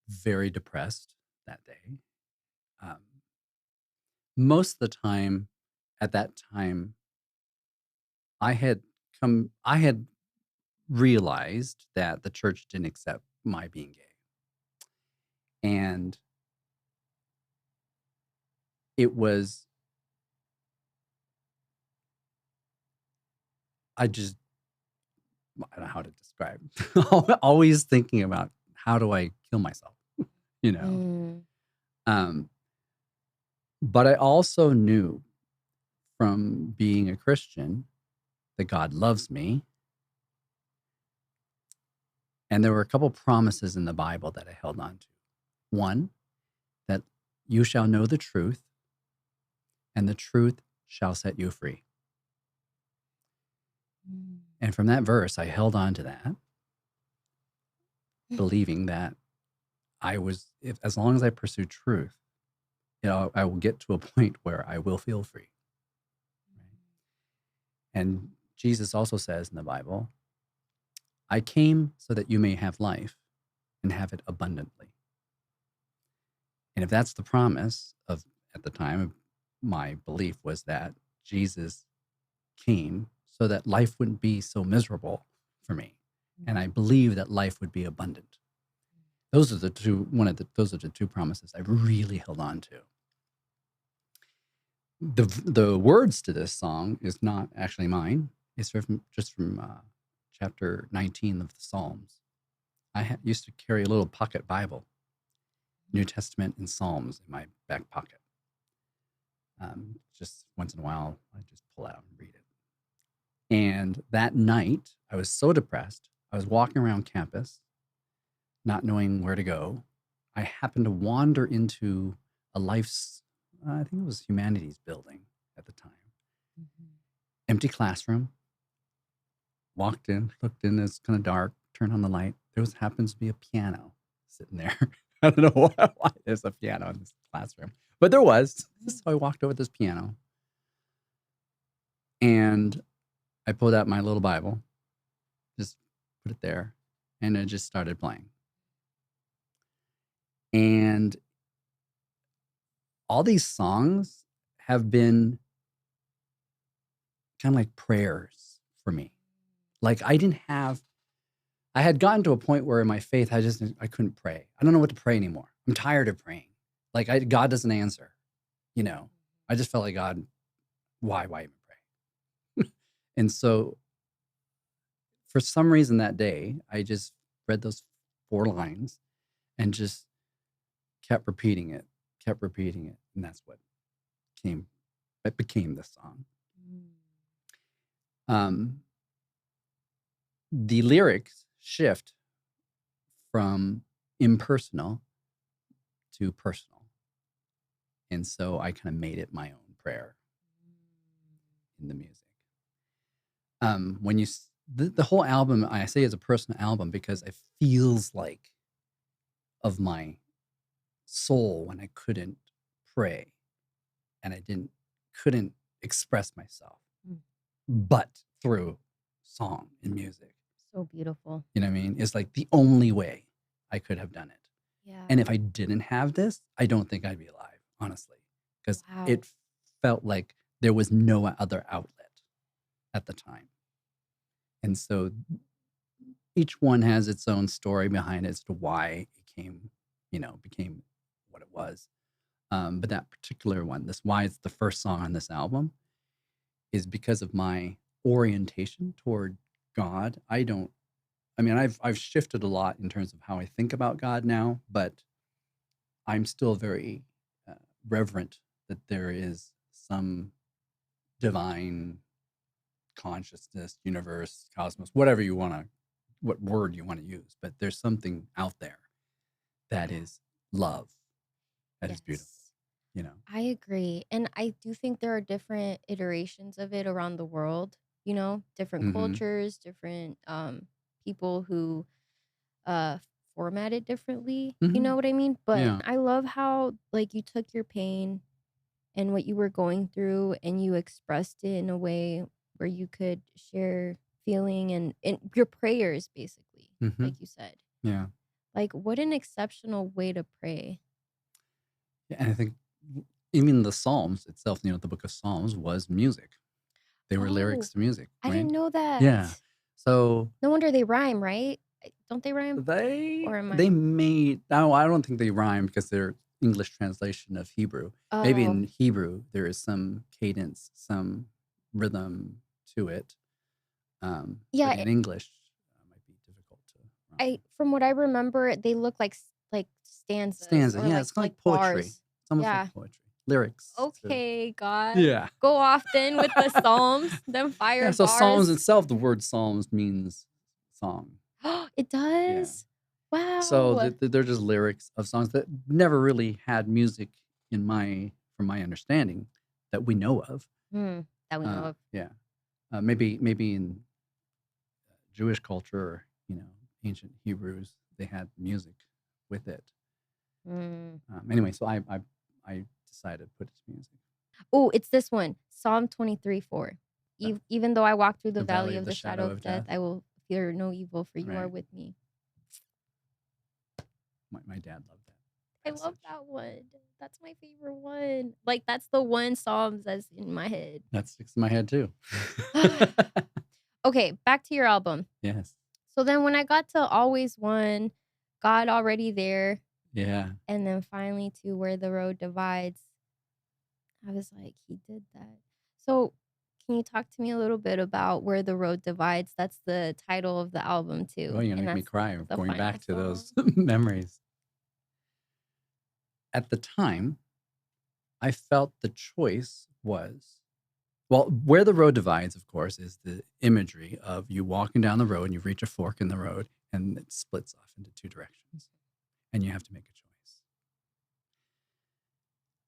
[SPEAKER 2] very depressed that day. Most of the time, at that time, I had realized that the church didn't accept my being gay. And it was, I don't know how to describe, always thinking about how do I kill myself, you know?
[SPEAKER 1] Mm.
[SPEAKER 2] But I also knew from being a Christian that God loves me. And there were a couple promises in the Bible that I held on to. One, that you shall know the truth, and the truth shall set you free.
[SPEAKER 1] Mm.
[SPEAKER 2] And from that verse, I held on to that, believing that as long as I pursue truth, I will get to a point where I will feel free. Right? And Jesus also says in the Bible, I came so that you may have life and have it abundantly. And if that's the promise at the time, my belief was that Jesus came so that life wouldn't be so miserable for me. And I believe that life would be abundant. Those are the two promises I really held on to. The words to this song is not actually mine. It's just from chapter 19 of the Psalms. I used to carry a little pocket Bible, New Testament and Psalms, in my back pocket. Just once in a while, I just pull out and read it. And that night, I was so depressed. I was walking around campus, not knowing where to go. I happened to wander into a I think it was humanities building at the time. Mm-hmm. Empty classroom. Walked in, looked in, it's kind of dark, turned on the light. There happens to be a piano sitting there. I don't know why there's a piano in this classroom, but there was. So I walked over to this piano and I pulled out my little Bible, just put it there, and it just started playing. And all these songs have been kind of like prayers for me. Like I had gotten to a point where in my faith, I couldn't pray. I don't know what to pray anymore. I'm tired of praying. Like God doesn't answer, I just felt like God, why even pray? And so for some reason that day, I just read those 4 lines and just kept repeating it. And that's what became this song. The lyrics shift from impersonal to personal. And so I kind of made it my own prayer. When the whole album, I say is a personal album because it feels like of my soul when I couldn't pray and I couldn't express myself, but through song and music.
[SPEAKER 1] So beautiful.
[SPEAKER 2] You know what I mean? It's like the only way I could have done it.
[SPEAKER 1] Yeah.
[SPEAKER 2] And if I didn't have this, I don't think I'd be alive, honestly, because it felt like there was no other outlet at the time. And so each one has its own story behind it as to why it became what it was. But that particular one, why it's the first song on this album, is because of my orientation toward God. I've shifted a lot in terms of how I think about God now, but I'm still very reverent that there is some divine consciousness, universe, cosmos, what word you want to use, but there's something out there that is love, that is beautiful.
[SPEAKER 1] I agree. And I do think there are different iterations of it around the world, different cultures, different people who format it differently. You know what I mean? But I love how like you took your pain and what you were going through and you expressed it in a way where you could share feeling and your prayers, basically, like you said.
[SPEAKER 2] Yeah.
[SPEAKER 1] Like, what an exceptional way to pray.
[SPEAKER 2] Yeah, and I think even the Psalms itself, the book of Psalms was music. They were lyrics to music.
[SPEAKER 1] I didn't know that.
[SPEAKER 2] Yeah. So
[SPEAKER 1] no wonder they rhyme, right? Don't they rhyme?
[SPEAKER 2] They made, no, I don't think they rhyme because they're English translation of Hebrew. Maybe in Hebrew there is some cadence, some rhythm to it. But in English, it might be difficult to rhyme.
[SPEAKER 1] From what I remember, they look like stanzas.
[SPEAKER 2] Yeah, it's like poetry.
[SPEAKER 1] Bars.
[SPEAKER 2] It's almost like poetry. Lyrics.
[SPEAKER 1] Okay, God.
[SPEAKER 2] Yeah.
[SPEAKER 1] Go off then with the Psalms, them fire bars.
[SPEAKER 2] So Psalms itself, the word Psalms means song.
[SPEAKER 1] It does? Yeah. Wow.
[SPEAKER 2] So they're just lyrics of songs that never really had music from my understanding, that we know of.
[SPEAKER 1] That we know of.
[SPEAKER 2] Yeah. Maybe in Jewish culture or, ancient Hebrews, they had music with it. Anyway, so I decided to put it to music.
[SPEAKER 1] Oh, it's this one. Psalm 23:4. Even though I walk through the valley of the shadow of death, I will fear no evil, for you are with me.
[SPEAKER 2] My dad loved that.
[SPEAKER 1] I love that one. That's my favorite one. Like, that's the one Psalms that's in my head.
[SPEAKER 2] That sticks in my head too.
[SPEAKER 1] Okay, back to your album.
[SPEAKER 2] Yes.
[SPEAKER 1] So then when I got to Always One, God Already There.
[SPEAKER 2] Yeah.
[SPEAKER 1] And then finally to Where the Road Divides, I was like, he did that. So can you talk to me a little bit about Where the Road Divides? That's the title of the album too.
[SPEAKER 2] Oh, you're going to make me cry going back to those memories. At the time, I felt the choice was, well, Where the Road Divides, of course, is the imagery of you walking down the road and you reach a fork in the road and it splits off into two directions and you have to make a choice.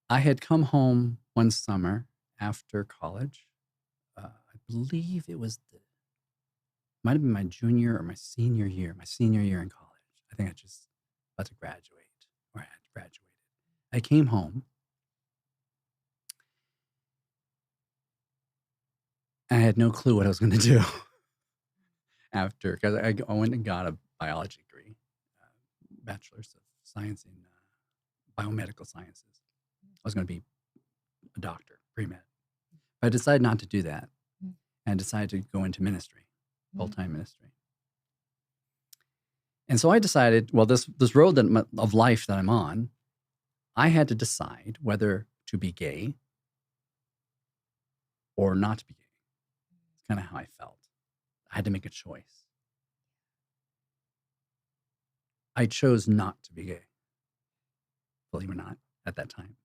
[SPEAKER 2] I had come home one summer after college. I believe it might have been my junior or my senior year in college. I think I just about to graduate, or I had graduated. I came home and I had no clue what I was going to do after, because I went and got a biology degree, bachelor's of science in biomedical sciences. I was going to be a doctor, pre-med. But I decided not to do that and decided to go into ministry, full-time ministry. And so I decided, well, this road of life that I'm on, I had to decide whether to be gay or not to be gay. It's kind of how I felt. I had to make a choice. I chose not to be gay, believe it or not, at that time.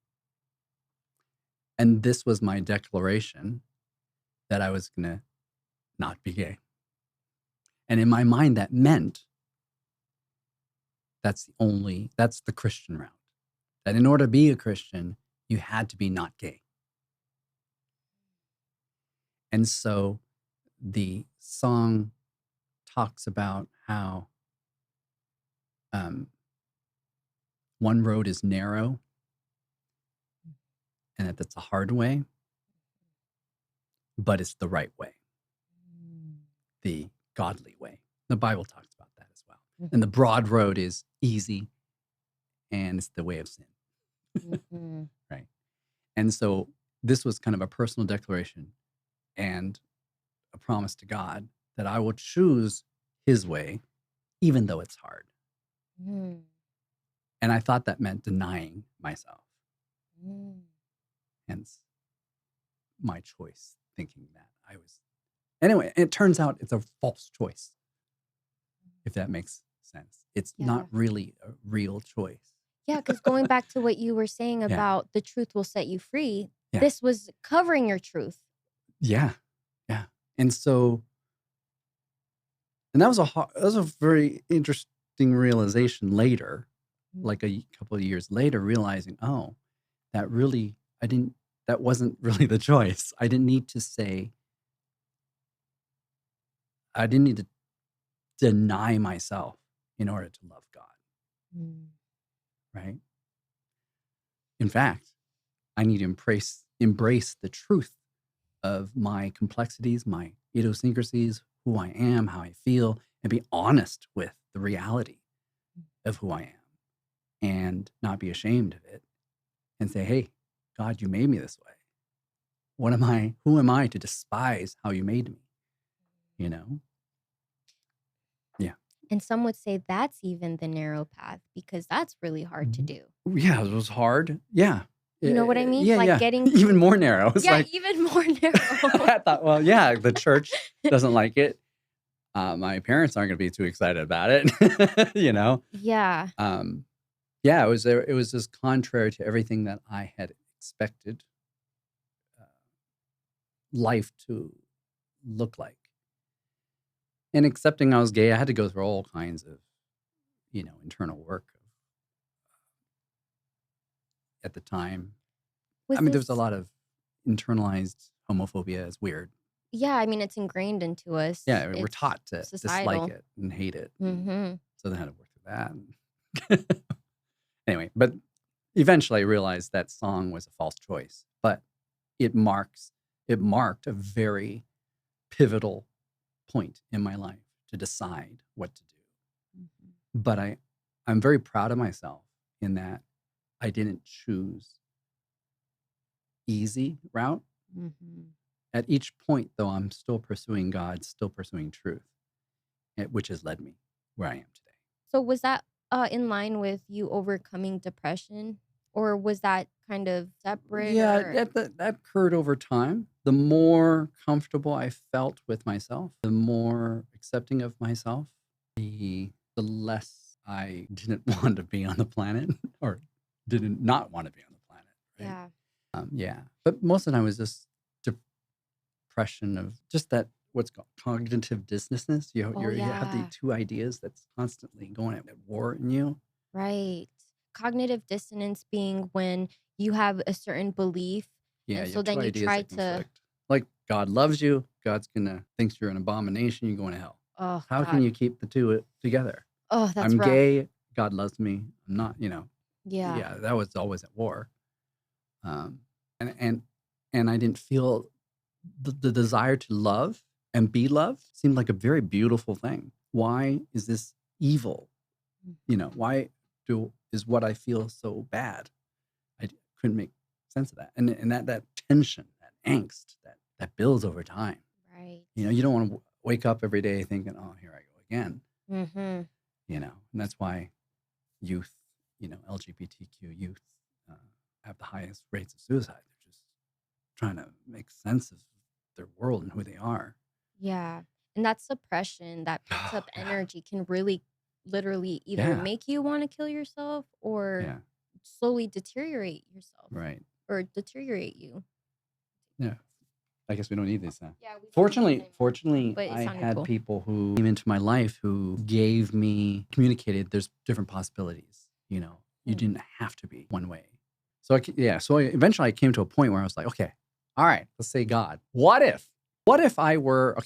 [SPEAKER 2] And this was my declaration that I was going to not be gay. And in my mind, that meant that's the Christian route. That in order to be a Christian, you had to be not gay. And so the song talks about how one road is narrow and that that's a hard way, but it's the right way, the godly way. The Bible talks about that as well. And the broad road is easy and it's the way of sin. Right. And so this was kind of a personal declaration and a promise to God that I will choose his way, even though it's hard. And I thought that meant denying myself. Hence my choice, thinking that I was. Anyway, it turns out it's a false choice, if that makes sense. It's not really a real choice.
[SPEAKER 1] Yeah, because going back to what you were saying about the truth will set you free, this was covering your truth.
[SPEAKER 2] Yeah. And so, and that was a very interesting realization later, like a couple of years later, realizing, oh, that wasn't really the choice. I didn't need to deny myself in order to love God. Right? In fact, I need to embrace the truth of my complexities, my idiosyncrasies, who I am, how I feel, and be honest with the reality of who I am and not be ashamed of it and say, hey, God, you made me this way. Who am I to despise how you made me? You know? Yeah.
[SPEAKER 1] And some would say that's even the narrow path because that's really hard to do.
[SPEAKER 2] Yeah, it was hard. Yeah.
[SPEAKER 1] You know what I mean?
[SPEAKER 2] Yeah,
[SPEAKER 1] like getting
[SPEAKER 2] even more narrow. It's
[SPEAKER 1] even more narrow.
[SPEAKER 2] I thought, well, yeah, the church doesn't like it. My parents aren't going to be too excited about it. You know?
[SPEAKER 1] Yeah.
[SPEAKER 2] Yeah, it was just contrary to everything that I had expected life to look like. And accepting I was gay, I had to go through all kinds of, internal work at the time. There was a lot of internalized homophobia. It's weird.
[SPEAKER 1] Yeah, I mean, it's ingrained into us.
[SPEAKER 2] Yeah, we're taught to
[SPEAKER 1] societal.
[SPEAKER 2] dislike it and hate it. So then I had to work through that. Anyway, but eventually I realized that song was a false choice. But it marked a very pivotal point in my life to decide what to do. But I'm very proud of myself in that I didn't choose easy route. At each point, though, I'm still pursuing God, still pursuing truth, which has led me where I am today.
[SPEAKER 1] So was that in line with you overcoming depression? Or was that kind of separate?
[SPEAKER 2] Yeah, that occurred over time. The more comfortable I felt with myself, the more accepting of myself, the less I didn't want to be on the planet or didn't not want to be on the planet. Right? Yeah. But most of the time it was just depression of just that, what's called cognitive dissonance. You have the two ideas that's constantly going at war in you.
[SPEAKER 1] Right. Cognitive dissonance being when you have a certain belief.
[SPEAKER 2] Yeah.
[SPEAKER 1] And so then you try to.
[SPEAKER 2] Like, God loves you. God's thinks you're an abomination. You're going to hell.
[SPEAKER 1] Oh,
[SPEAKER 2] How can you keep the two together?
[SPEAKER 1] Oh, that's
[SPEAKER 2] I'm
[SPEAKER 1] rough.
[SPEAKER 2] gay. God loves me. I'm not,
[SPEAKER 1] Yeah.
[SPEAKER 2] Yeah, that was always at war. And I didn't feel the desire to love and be loved seemed like a very beautiful thing. Why is this evil? Why is what I feel so bad? I couldn't make sense of that. And that tension, that angst, that builds over time.
[SPEAKER 1] Right.
[SPEAKER 2] You don't want to wake up every day thinking, oh, here I go again. And that's why youth, LGBTQ youth have the highest rates of suicide. They're just trying to make sense of their world and who they are.
[SPEAKER 1] Yeah. And that suppression, that picks up energy can really literally either make you want to kill yourself or slowly deteriorate yourself.
[SPEAKER 2] Right.
[SPEAKER 1] Or deteriorate you.
[SPEAKER 2] Yeah. I guess we don't need this.
[SPEAKER 1] Yeah,
[SPEAKER 2] Fortunately, I had people who came into my life who communicated there's different possibilities. You didn't have to be one way. So eventually I came to a point where I was like, okay, all right, let's say God. What if I were,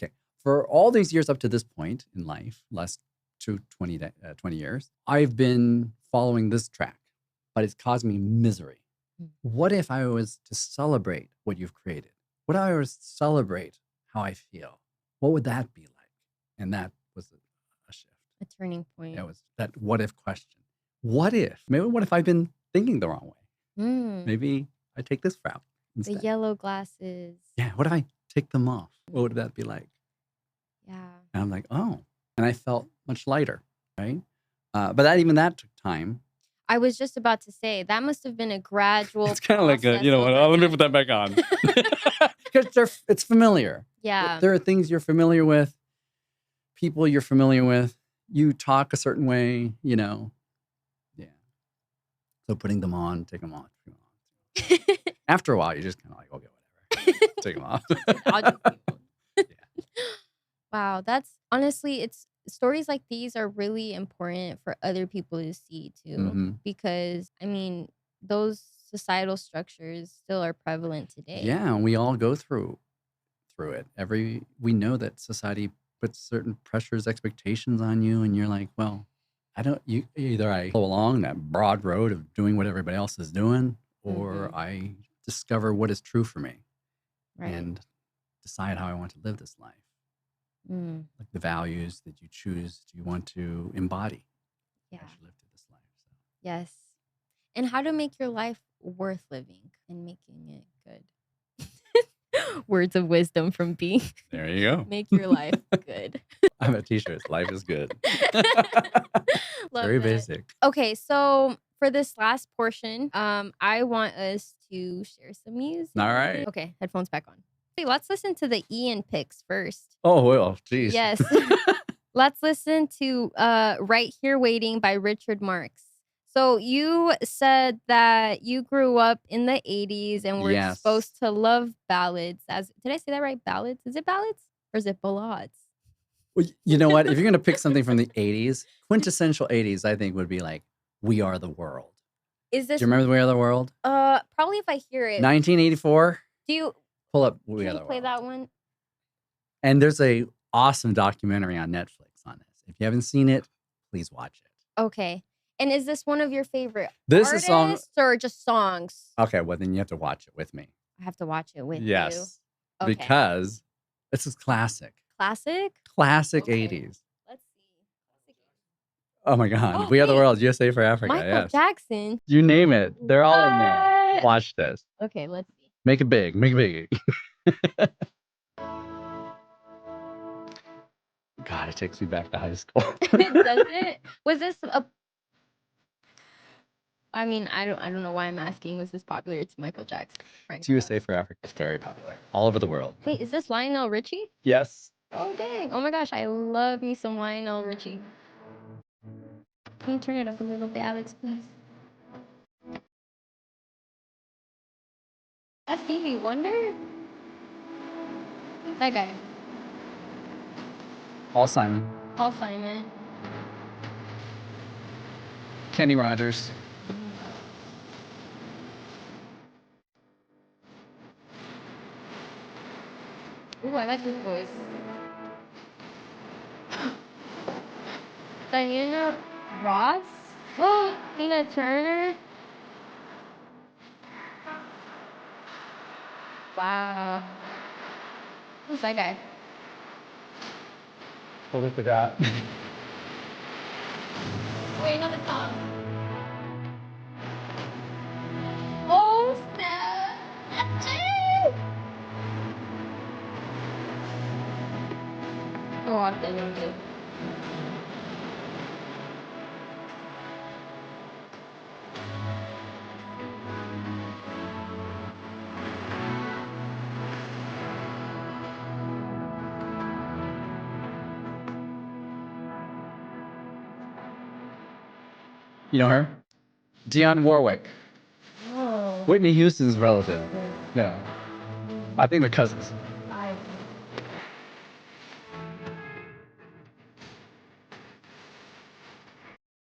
[SPEAKER 2] for all these years up to this point in life, last 20 years, I've been following this track, but it's caused me misery. What if I was to celebrate what you've created? What if I was to celebrate how I feel? What would that be like? And that was a shift.
[SPEAKER 1] A turning point.
[SPEAKER 2] It was that what if question. What if? Maybe what if I've been thinking the wrong way? Maybe I take this route instead.
[SPEAKER 1] The yellow glasses.
[SPEAKER 2] Yeah. What if I take them off? What would that be like?
[SPEAKER 1] Yeah.
[SPEAKER 2] And I'm like, oh. And I felt much lighter, right? But even that took time.
[SPEAKER 1] I was just about to say, that must have been a gradual
[SPEAKER 2] It's kind of like, let me put that back on. Because it's familiar.
[SPEAKER 1] Yeah.
[SPEAKER 2] There are things you're familiar with, people you're familiar with. You talk a certain way, Yeah. So putting them on, take them off. After a while, you're just kind of like, okay, whatever. Take them off.
[SPEAKER 1] I'll just keep them. Yeah. Wow. That's honestly, stories like these are really important for other people to see too. Because, those societal structures still are prevalent today.
[SPEAKER 2] Yeah. And we all go through it. We know that society puts certain pressures, expectations on you, and you're like, well, either I go along that broad road of doing what everybody else is doing, or I discover what is true for me and decide how I want to live this life. Like the values that you choose, you want to embody as you live through this life. So.
[SPEAKER 1] Yes. And how to make your life worth living and making it good. Words of wisdom from B.
[SPEAKER 2] There you go.
[SPEAKER 1] Make your life good.
[SPEAKER 2] I have a t-shirt. Life is good. Very basic.
[SPEAKER 1] Okay, so for this last portion, I want us to share some music.
[SPEAKER 2] All right.
[SPEAKER 1] Okay, headphones back on. Okay, let's listen to the Ian picks first.
[SPEAKER 2] Oh, well, geez.
[SPEAKER 1] Yes. Let's listen to Right Here Waiting by Richard Marx. So you said that you grew up in the 80s and were supposed to love ballads. Did I say that right? Ballads? Is it ballads or is it ballades?
[SPEAKER 2] Well, you know what? If you're going to pick something from the 80s, quintessential 80s, I think would be like We Are the World. Do you remember We Are the World?
[SPEAKER 1] Probably if I hear it.
[SPEAKER 2] 1984.
[SPEAKER 1] Do you
[SPEAKER 2] pull up We Are the World?
[SPEAKER 1] Play that one?
[SPEAKER 2] And there's a awesome documentary on Netflix on this. If you haven't seen it, please watch it.
[SPEAKER 1] Okay. And is this one of your favorite
[SPEAKER 2] artists
[SPEAKER 1] or just songs?
[SPEAKER 2] Okay, well then you have to watch it with me.
[SPEAKER 1] I have to watch it with you.
[SPEAKER 2] Yes. Okay. Because this is classic.
[SPEAKER 1] Classic?
[SPEAKER 2] Classic 80s. Let's see. Oh my God. We Are the World, USA for Africa.
[SPEAKER 1] Michael Jackson.
[SPEAKER 2] You name it. They're all in there. Watch this.
[SPEAKER 1] Okay, let's see.
[SPEAKER 2] Make it big. Make it big. God, it takes me back to high school.
[SPEAKER 1] Does it? Was this I don't know why I'm asking. Was this popular? It's Michael Jackson. Right.
[SPEAKER 2] It's USA for Africa. It's very popular. All over the world.
[SPEAKER 1] Wait, is this Lionel Richie?
[SPEAKER 2] Yes.
[SPEAKER 1] Oh, dang. Oh my gosh, I love me some Lionel Richie. Can you turn it up a little bit, Alex, please? That's Stevie Wonder? That guy.
[SPEAKER 2] Paul Simon.
[SPEAKER 1] Paul Simon.
[SPEAKER 2] Kenny Rogers.
[SPEAKER 1] Ooh, I like his voice. Diana Ross? Oh, Tina Turner? Wow. Who's that guy?
[SPEAKER 2] Totally forgot.
[SPEAKER 1] Wait, not the top. Oh, snap! Oh, I'm dead.
[SPEAKER 2] You know her? Dionne Warwick.
[SPEAKER 1] Oh.
[SPEAKER 2] Whitney Houston's relative. No. I think they're cousins.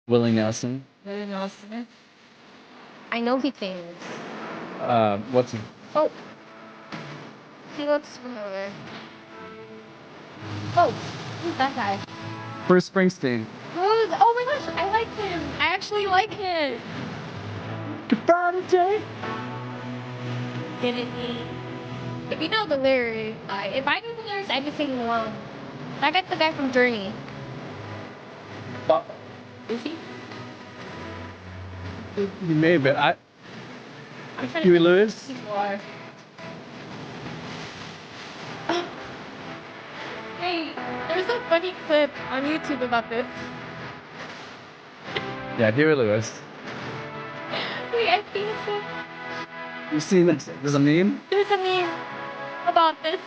[SPEAKER 2] Willie Nelson.
[SPEAKER 1] Willie Nelson. I know he thinks.
[SPEAKER 2] What's he?
[SPEAKER 1] Oh. He looks familiar. Oh, who's that guy?
[SPEAKER 2] Bruce Springsteen.
[SPEAKER 1] Oh my gosh, I like him. I actually like him.
[SPEAKER 2] Goodbye today.
[SPEAKER 1] If you know the lyrics, if I knew the lyrics, I'd be singing along. I got the guy from Journey. Is he?
[SPEAKER 2] He may have been. Huey Lewis?
[SPEAKER 1] Hey, there's a funny clip on YouTube about this.
[SPEAKER 2] Yeah, Huey Lewis.
[SPEAKER 1] Wait, I think so.
[SPEAKER 2] You seen this? There's a meme?
[SPEAKER 1] There's a meme about this.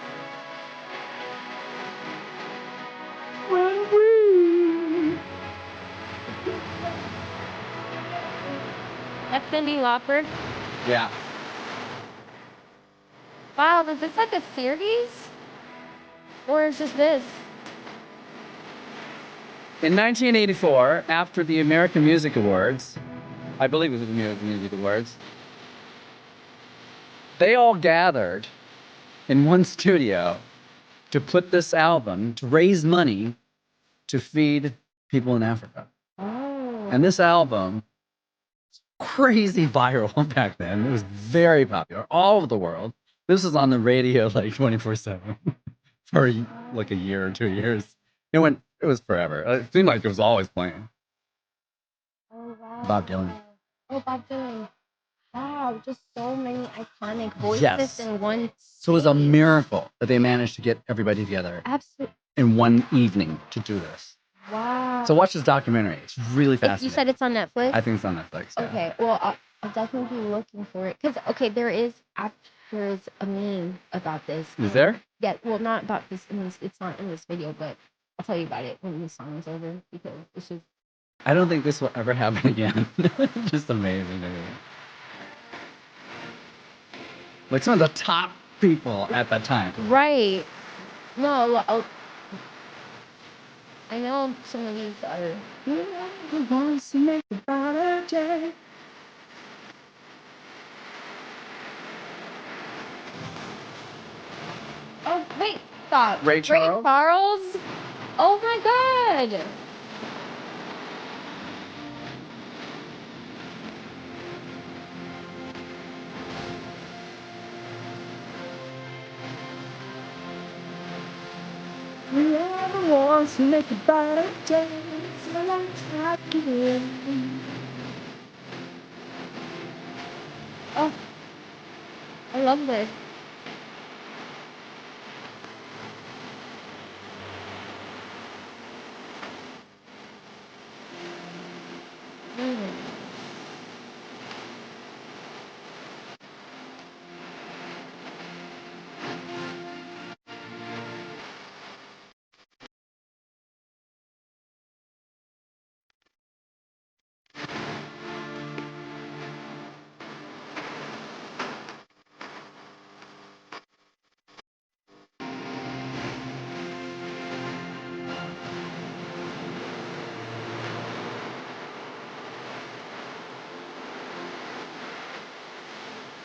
[SPEAKER 1] That's Cyndi Lauper.
[SPEAKER 2] Yeah.
[SPEAKER 1] Wow, is this like a series? Or is just this?
[SPEAKER 2] In 1984, after the American Music Awards, I believe it was the American Music Awards, they all gathered in one studio to put this album, to raise money to feed people in Africa.
[SPEAKER 1] Oh.
[SPEAKER 2] And this album, crazy viral back then. It was very popular all over the world. This was on the radio like 24/7 for like a year or 2 years. It was forever. It seemed like it was always playing.
[SPEAKER 1] Oh, wow.
[SPEAKER 2] Bob Dylan.
[SPEAKER 1] Oh, Bob Dylan. Wow, just so many iconic voices in one.
[SPEAKER 2] So it was a miracle that they managed to get everybody together
[SPEAKER 1] Absolutely.
[SPEAKER 2] in one evening to do this.
[SPEAKER 1] Wow.
[SPEAKER 2] So watch this documentary. It's really fascinating.
[SPEAKER 1] You said it's on Netflix?
[SPEAKER 2] I think it's on Netflix. Yeah.
[SPEAKER 1] Okay, well, I'll definitely be looking for it. Because, okay, there's a meme about this.
[SPEAKER 2] Is there?
[SPEAKER 1] Yeah, well, not about this. I mean, it's not in this video, but I'll tell you about it when this song is over. Because it's just...
[SPEAKER 2] I don't think this will ever happen again. Just amazing. Like some of the top people at that time.
[SPEAKER 1] Right. No, I know some of these are...
[SPEAKER 2] Wants to make a better day.
[SPEAKER 1] Oh, wait, stop.
[SPEAKER 2] Ray Charles?
[SPEAKER 1] Ray Charles? Oh my God.
[SPEAKER 2] Whoever wants to make a better day, so let's try to.
[SPEAKER 1] Oh, I love this. Mm.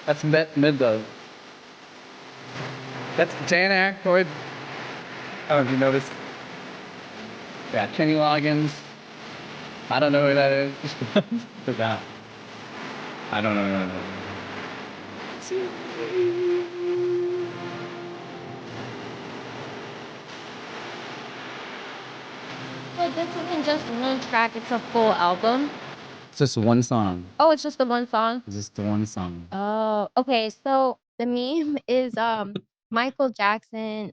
[SPEAKER 2] That's mid though. That's Dan Aykroyd. Oh, have you noticed? Yeah, Kenny Loggins. I don't know who that is. Who's that? I don't know.
[SPEAKER 1] So this isn't just one track, it's a full album?
[SPEAKER 2] It's just one song.
[SPEAKER 1] Oh, it's just the one song?
[SPEAKER 2] It's just the one song.
[SPEAKER 1] Oh, okay. So the meme is Michael Jackson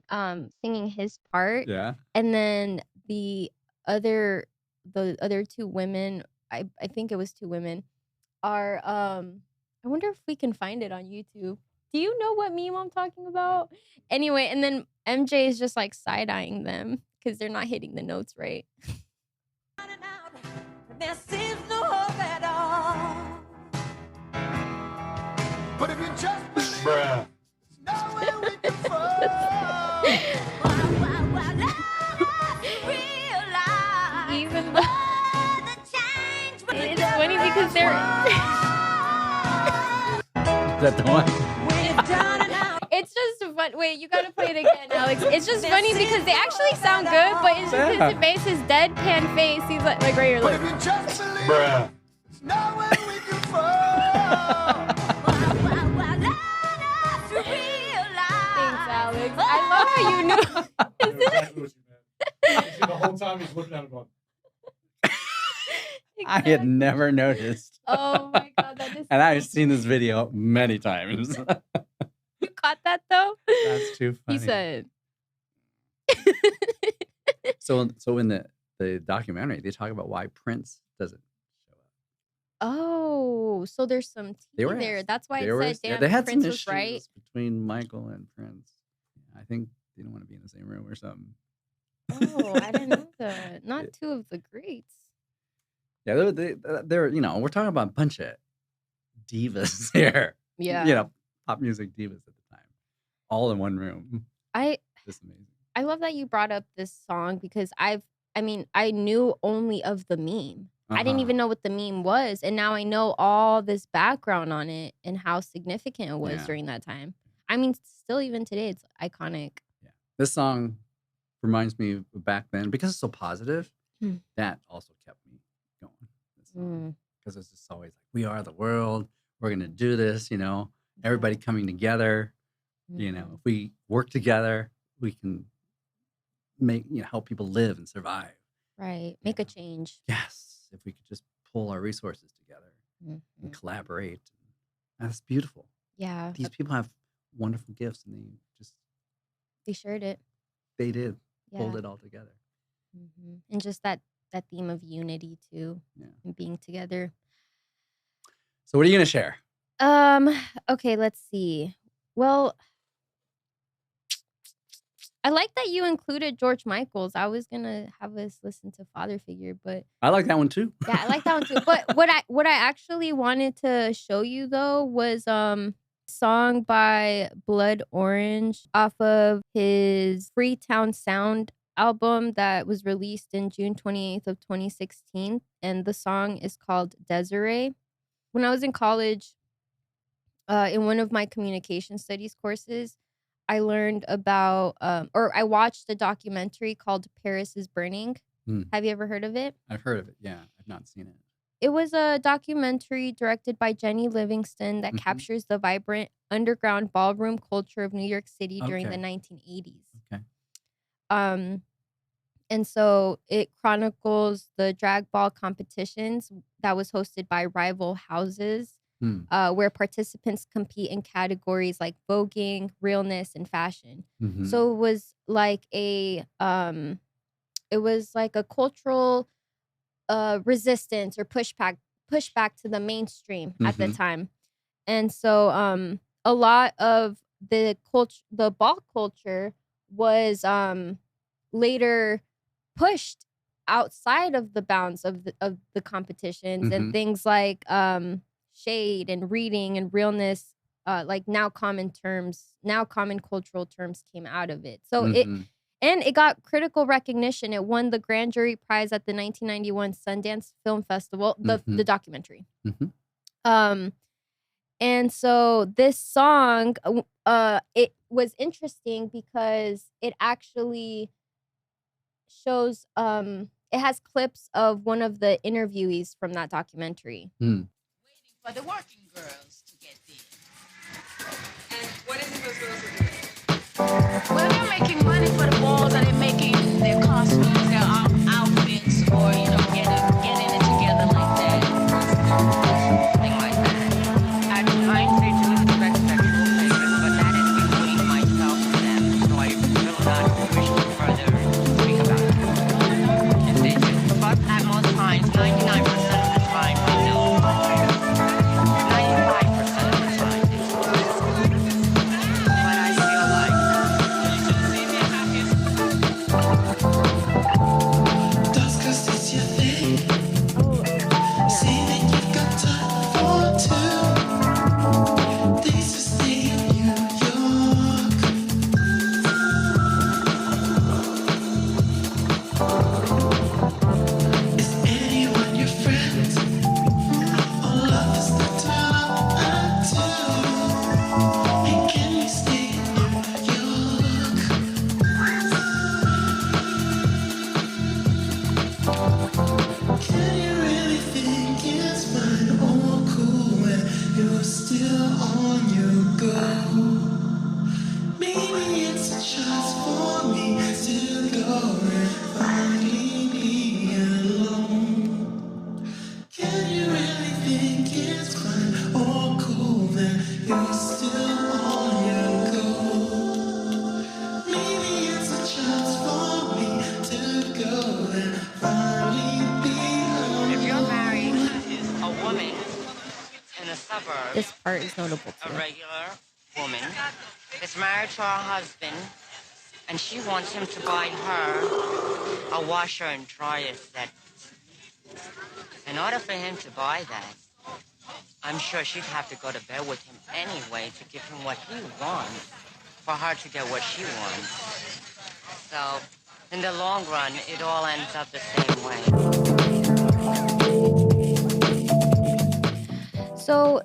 [SPEAKER 1] singing his part.
[SPEAKER 2] Yeah.
[SPEAKER 1] And then the other two women, I think it was two women, are I wonder if we can find it on YouTube. Do you know what meme I'm talking about? Anyway, and then MJ is just like side-eyeing them because they're not hitting the notes right.
[SPEAKER 3] There seems no hope at all. But if you just believe,
[SPEAKER 2] Bruh.
[SPEAKER 3] there's nowhere we can fall.
[SPEAKER 1] Even though it's funny because they're
[SPEAKER 2] Is that the one?
[SPEAKER 1] it's just fun. Wait, you gotta play it again, Alex. It's just funny because they actually sound good, but it's just his face, his deadpan face. He's like right here,
[SPEAKER 3] But
[SPEAKER 1] like.
[SPEAKER 3] if you just believe,
[SPEAKER 4] Bruh.
[SPEAKER 3] there's nowhere we can fall.
[SPEAKER 1] Thanks, Alex. I love how you knew.
[SPEAKER 4] I knew exactly what you meant. You see, the whole time he's looking at him going,
[SPEAKER 2] I had never noticed.
[SPEAKER 1] Oh my god, that is.
[SPEAKER 2] And I've seen this video many times.
[SPEAKER 1] You caught that though?
[SPEAKER 2] That's too funny.
[SPEAKER 1] He said.
[SPEAKER 2] So in the documentary, they talk about why Prince doesn't show up.
[SPEAKER 1] Oh, so there's some tea
[SPEAKER 2] were
[SPEAKER 1] there.
[SPEAKER 2] asked.
[SPEAKER 1] That's why
[SPEAKER 2] They
[SPEAKER 1] it
[SPEAKER 2] were
[SPEAKER 1] said,
[SPEAKER 2] asked-
[SPEAKER 1] damn,
[SPEAKER 2] they had
[SPEAKER 1] Prince
[SPEAKER 2] some
[SPEAKER 1] was right.
[SPEAKER 2] issues between Michael and Prince. I think they didn't want to be in the same room or something.
[SPEAKER 1] Oh, I didn't know that. Not two of the greats.
[SPEAKER 2] Yeah, they're we're talking about a bunch of divas here.
[SPEAKER 1] Yeah.
[SPEAKER 2] Pop music divas at the time, all in one room.
[SPEAKER 1] I
[SPEAKER 2] Just amazing.
[SPEAKER 1] love that you brought up this song because I knew only of the meme. I didn't
[SPEAKER 2] Uh-huh.
[SPEAKER 1] even know what the meme was. And now I know all this background on it and how significant it was
[SPEAKER 2] Yeah.
[SPEAKER 1] during that time. I mean, still even today, it's iconic.
[SPEAKER 2] Yeah, this song reminds me of back then because it's so positive.
[SPEAKER 1] Hmm.
[SPEAKER 2] That also kept me going. Because it's just always like, we are the world. We're gonna do this. Everybody coming together.
[SPEAKER 1] Mhm.
[SPEAKER 2] If we work together, we can make help people live and survive.
[SPEAKER 1] Right. Make a change.
[SPEAKER 2] Yes, if we could just pull our resources together
[SPEAKER 1] Mhm.
[SPEAKER 2] and collaborate. That's beautiful.
[SPEAKER 1] Yeah.
[SPEAKER 2] These people have wonderful gifts, and
[SPEAKER 1] They shared it.
[SPEAKER 2] they did pulled
[SPEAKER 1] Yeah.
[SPEAKER 2] it all together.
[SPEAKER 1] And just that theme of unity too,
[SPEAKER 2] Yeah.
[SPEAKER 1] and being together.
[SPEAKER 2] So, what are you gonna share?
[SPEAKER 1] Okay, let's see. Well, I like that you included George Michael's. I was gonna have us listen to Father Figure, but
[SPEAKER 2] I like that one too.
[SPEAKER 1] yeah, I like that one too. But what I actually wanted to show you though was song by Blood Orange off of his Freetown Sound album that was released in June 28th of 2016, and the song is called Desiree. When I was in college, in one of my communication studies courses, I learned about or I watched a documentary called Paris is Burning. Have you ever heard of it?
[SPEAKER 2] I've heard of it. Yeah, I've not seen it.
[SPEAKER 1] It was a documentary directed by Jenny Livingston that captures the vibrant underground ballroom culture of New York City during the 1980s.
[SPEAKER 2] Okay.
[SPEAKER 1] And so it chronicles the drag ball competitions that was hosted by rival houses, where participants compete in categories like voguing, realness, and fashion. So it was like a cultural resistance or pushback to the mainstream at the time. And so a lot of the ball culture was later pushed outside of the bounds of the competitions, and things like shade and reading and realness, like now common cultural terms came out of it. So it got critical recognition. It won the Grand Jury Prize at the 1991 Sundance Film Festival, the documentary. And so this song, it was interesting because it actually shows, it has clips of one of the interviewees from that documentary.
[SPEAKER 5] Waiting for the working girls to get there.
[SPEAKER 6] And what is it those girls are doing?
[SPEAKER 5] Well, they're making money for the balls, and they're making their costumes, their outfits, or getting it together like that. Something like that.
[SPEAKER 6] At times they do expect sexual favors, but that is between myself and them, so I will not wish to further speak about it. If they do, but at most times, 99% of the time, I know. 95% of the time, they do. But I feel like
[SPEAKER 1] This part is notable
[SPEAKER 6] a
[SPEAKER 1] too.
[SPEAKER 6] regular woman, is married to her husband, and she wants him to buy her a washer and dryer set. In order for him to buy that, I'm sure she'd have to go to bed with him anyway to give him what he wants, for her to get what she wants. So, in the long run, it all ends up the same way.
[SPEAKER 1] So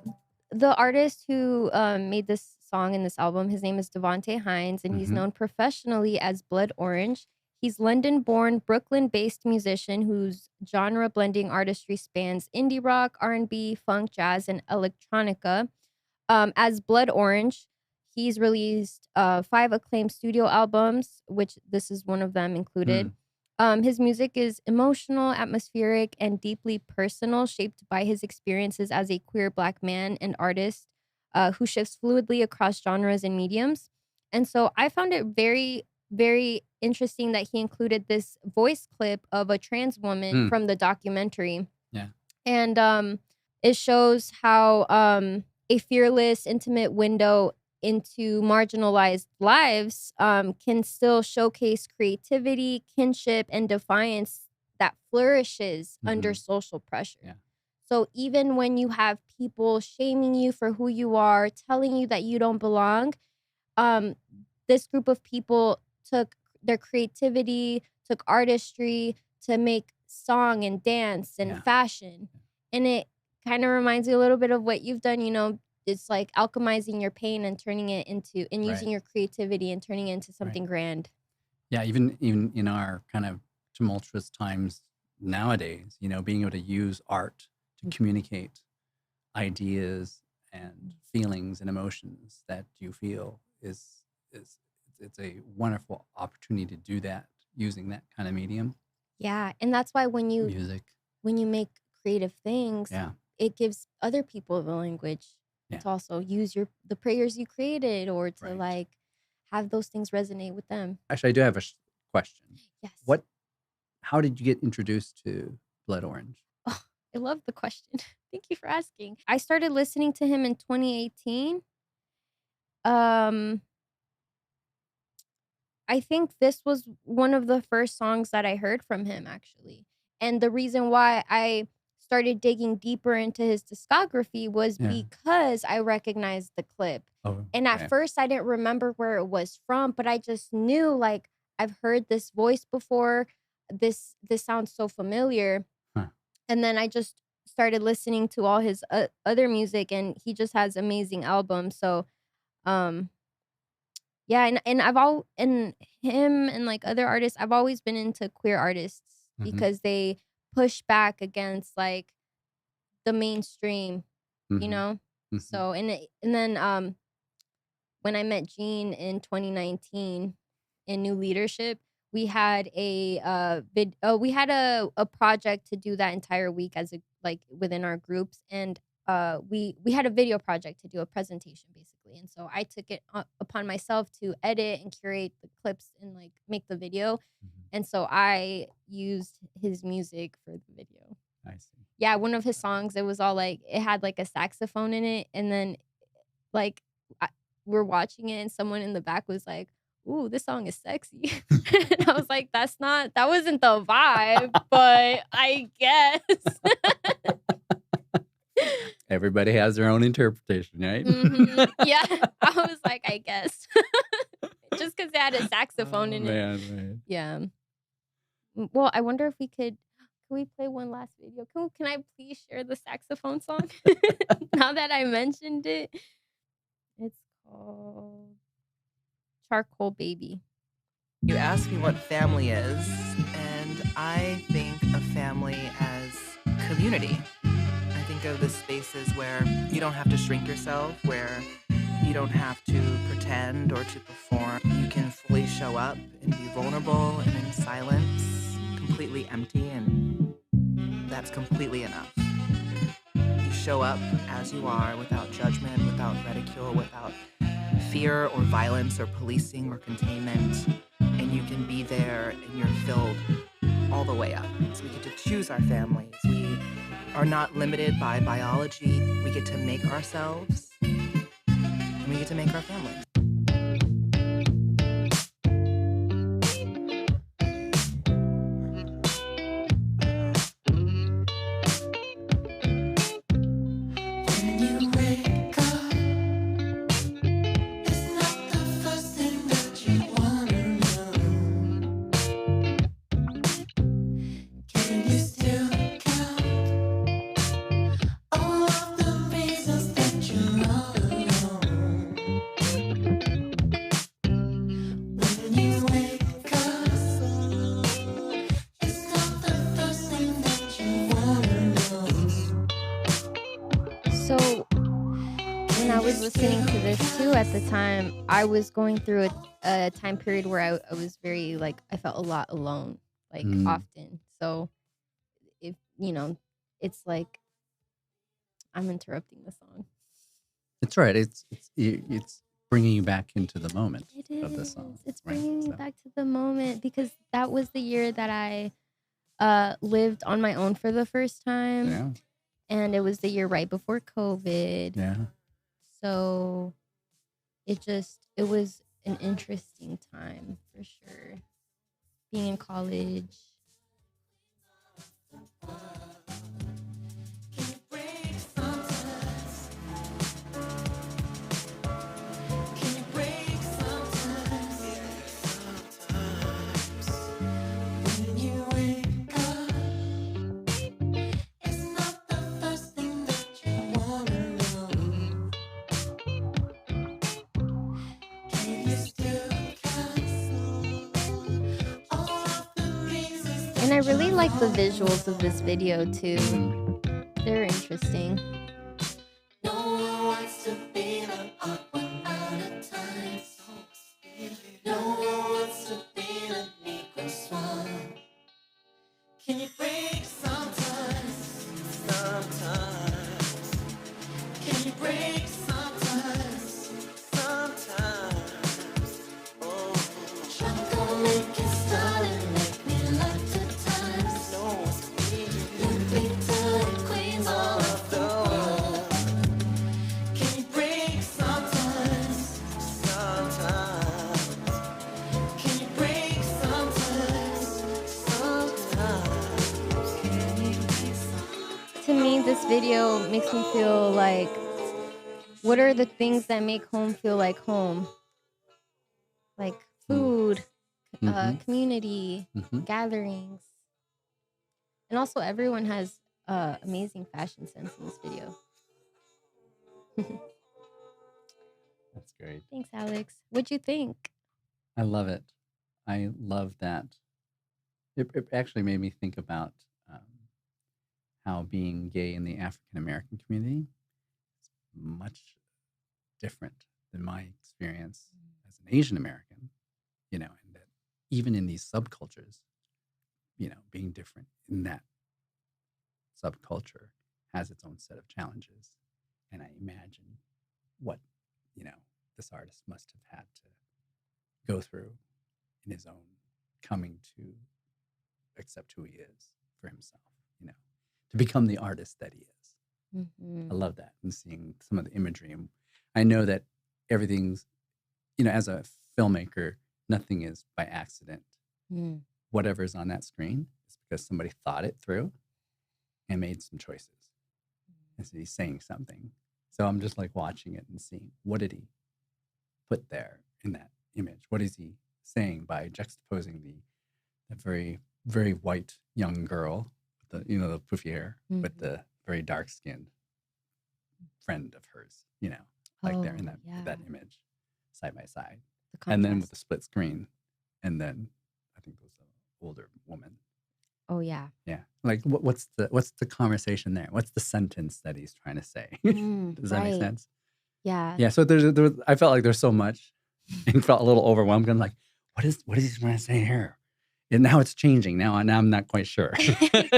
[SPEAKER 1] the artist who made this song in this album, his name is Devonte Hines, and he's
[SPEAKER 2] Mhm.
[SPEAKER 1] known professionally as Blood Orange. He's London-born, Brooklyn-based musician whose genre-blending artistry spans indie rock, R&B, funk, jazz, and electronica. As Blood Orange, he's released 5 acclaimed studio albums, which this is one of them included. His music is emotional, atmospheric, and deeply personal, shaped by his experiences as a queer Black man and artist who shifts fluidly across genres and mediums. And so I found it very, very interesting that he included this voice clip of a trans woman from the documentary.
[SPEAKER 2] Yeah.
[SPEAKER 1] And it shows how a fearless, intimate window into marginalized lives can still showcase creativity, kinship, and defiance that flourishes under social pressure.
[SPEAKER 2] Yeah.
[SPEAKER 1] So even when you have people shaming you for who you are, telling you that you don't belong, this group of people took their creativity, took artistry to make song and dance and fashion. And it kind of reminds me a little bit of what you've done, you know. It's like alchemizing your pain and turning it into, and using your creativity and turning it into something grand.
[SPEAKER 2] Yeah, even in our kind of tumultuous times nowadays, you know, being able to use art to communicate ideas and feelings and emotions that you feel is it's a wonderful opportunity to do that using that kind of medium.
[SPEAKER 1] Yeah, and that's why when you make creative things, it gives other people the language to also use the prayers you created, or to like have those things resonate with them.
[SPEAKER 2] Actually, I do have a question.
[SPEAKER 1] Yes.
[SPEAKER 2] How did you get introduced to Blood Orange?
[SPEAKER 1] Oh, I love the question. Thank you for asking. I started listening to him in 2018. I think this was one of the first songs that I heard from him, actually. And the reason why I started digging deeper into his discography was because I recognized the clip. And at first I didn't remember where it was from, but I just knew, like, I've heard this voice before. This sounds so familiar. And then I just started listening to all his other music, and he just has amazing albums. So yeah, and him and like other artists, I've always been into queer artists because they push back against like the mainstream, you know? So and then when I met Jean in 2019 in New Leadership, we had a project to do that entire week as a, like, within our groups, and we had a video project to do, a presentation basically. And so I took it upon myself to edit and curate the clips and like make the video. And so I used his music for the video.
[SPEAKER 2] I see.
[SPEAKER 1] Yeah, one of his songs, it was all like, it had like a saxophone in it, and then like we're watching it and someone in the back was like, "Ooh, this song is sexy." And I was like, that wasn't the vibe, but I guess.
[SPEAKER 2] Everybody has their own interpretation, right?
[SPEAKER 1] Yeah, I was like, I guess. Just because it had a saxophone in it.
[SPEAKER 2] Man.
[SPEAKER 1] Yeah. Well, I wonder if can we play one last video? Can I please share the saxophone song? Now that I mentioned it. It's called Charcoal Baby.
[SPEAKER 7] You asked me what family is, and I think of family as community. I think of the spaces where you don't have to shrink yourself, where you don't have to pretend or to perform. You can fully show up and be vulnerable and in silence, completely empty, and that's completely enough. You show up as you are, without judgment, without ridicule, without fear or violence or policing or containment, and you can be there and you're filled all the way up. So we get to choose our families. We are not limited by biology. We get to make ourselves, and we get to make our families.
[SPEAKER 1] So when I was listening to this too at the time, I was going through a time period where I was very like I felt a lot alone, like often. So if it's like I'm interrupting the song.
[SPEAKER 2] It's right. It's bringing you back into the moment
[SPEAKER 1] It
[SPEAKER 2] of the
[SPEAKER 1] is.
[SPEAKER 2] song.
[SPEAKER 1] It's
[SPEAKER 2] right?
[SPEAKER 1] bringing me
[SPEAKER 2] So,
[SPEAKER 1] back to the moment because that was the year that I lived on my own for the first time.
[SPEAKER 2] yeah,
[SPEAKER 1] And it was the year right before COVID.
[SPEAKER 2] yeah.
[SPEAKER 1] So it was an interesting time for sure. Being in college. And I really like the visuals of this video too. They're interesting. To me, this video makes me feel like, what are the things that make home feel like home? Like food, community, gatherings. And also everyone has amazing fashion sense in this video.
[SPEAKER 2] That's great.
[SPEAKER 1] Thanks, Alex. What'd you think?
[SPEAKER 2] I love it. I love that. It actually made me think about how being gay in the African American community is much different than my experience as an Asian American, and that even in these subcultures, being different in that subculture has its own set of challenges. And I imagine what, this artist must have had to go through in his own coming to accept who he is for himself, to become the artist that he is. I love that, and seeing some of the imagery. And I know that everything's, as a filmmaker, nothing is by accident. Whatever's on that screen is because somebody thought it through and made some choices. And so he's saying something. So I'm just like watching it and seeing, what did he put there in that image? What is he saying by juxtaposing the very, very white young girl, the poofy hair, with the very dark skinned friend of hers, there in that image, side by side. And then with the split screen. And then I think it was an older woman.
[SPEAKER 1] Oh yeah.
[SPEAKER 2] Yeah. Like what's the conversation there? What's the sentence that he's trying to say? Does that make sense?
[SPEAKER 1] Yeah.
[SPEAKER 2] Yeah. So I felt like there's so much and felt a little overwhelmed. I'm like, what is he trying to say here? And now it's changing. Now I'm not quite sure.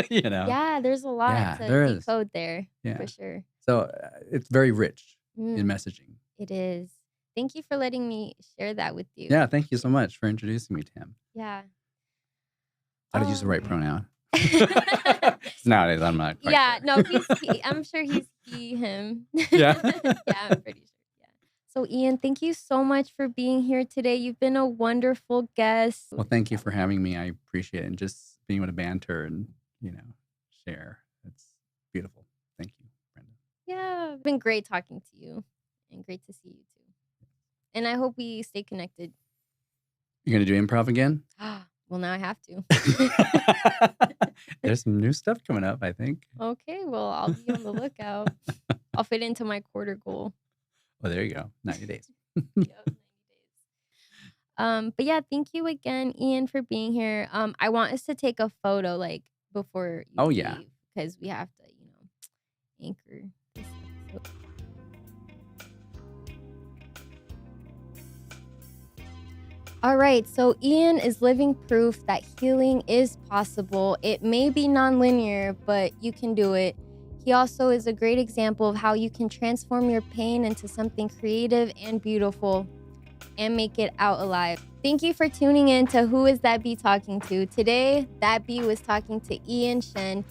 [SPEAKER 1] Yeah, there's a lot to decode there, for sure.
[SPEAKER 2] So it's very rich in messaging.
[SPEAKER 1] It is. Thank you for letting me share that with you.
[SPEAKER 2] Yeah, thank you so much for introducing me to him.
[SPEAKER 1] Yeah.
[SPEAKER 2] How to use the right pronoun. Nowadays, I'm not quite
[SPEAKER 1] Yeah,
[SPEAKER 2] sure.
[SPEAKER 1] no, I'm sure he's him.
[SPEAKER 2] Yeah.
[SPEAKER 1] Yeah, I'm pretty sure. Yeah. So Ian, thank you so much for being here today. You've been a wonderful guest.
[SPEAKER 2] Well, thank you for having me. I appreciate it. And just being able to banter and, share. It's beautiful. Thank you, Brenda.
[SPEAKER 1] Yeah, it's been great talking to you and great to see you too. And I hope we stay connected.
[SPEAKER 2] You're going to do improv again?
[SPEAKER 1] Well, now I have to.
[SPEAKER 2] There's some new stuff coming up, I think.
[SPEAKER 1] Okay, well, I'll be on the lookout. I'll fit into my quarter goal.
[SPEAKER 2] Well, there you go. 90 days.
[SPEAKER 1] Yep, 90 days. But yeah, thank you again, Ian, for being here. I want us to take a photo like before you leave,
[SPEAKER 2] yeah.
[SPEAKER 1] because we have to, anchor this episode. All right, so Ian is living proof that healing is possible. It may be nonlinear, but you can do it. He also is a great example of how you can transform your pain into something creative and beautiful and make it out alive. Thank you for tuning in to Who Is That Bee Talking To? Today, that bee was talking to Ian Shen.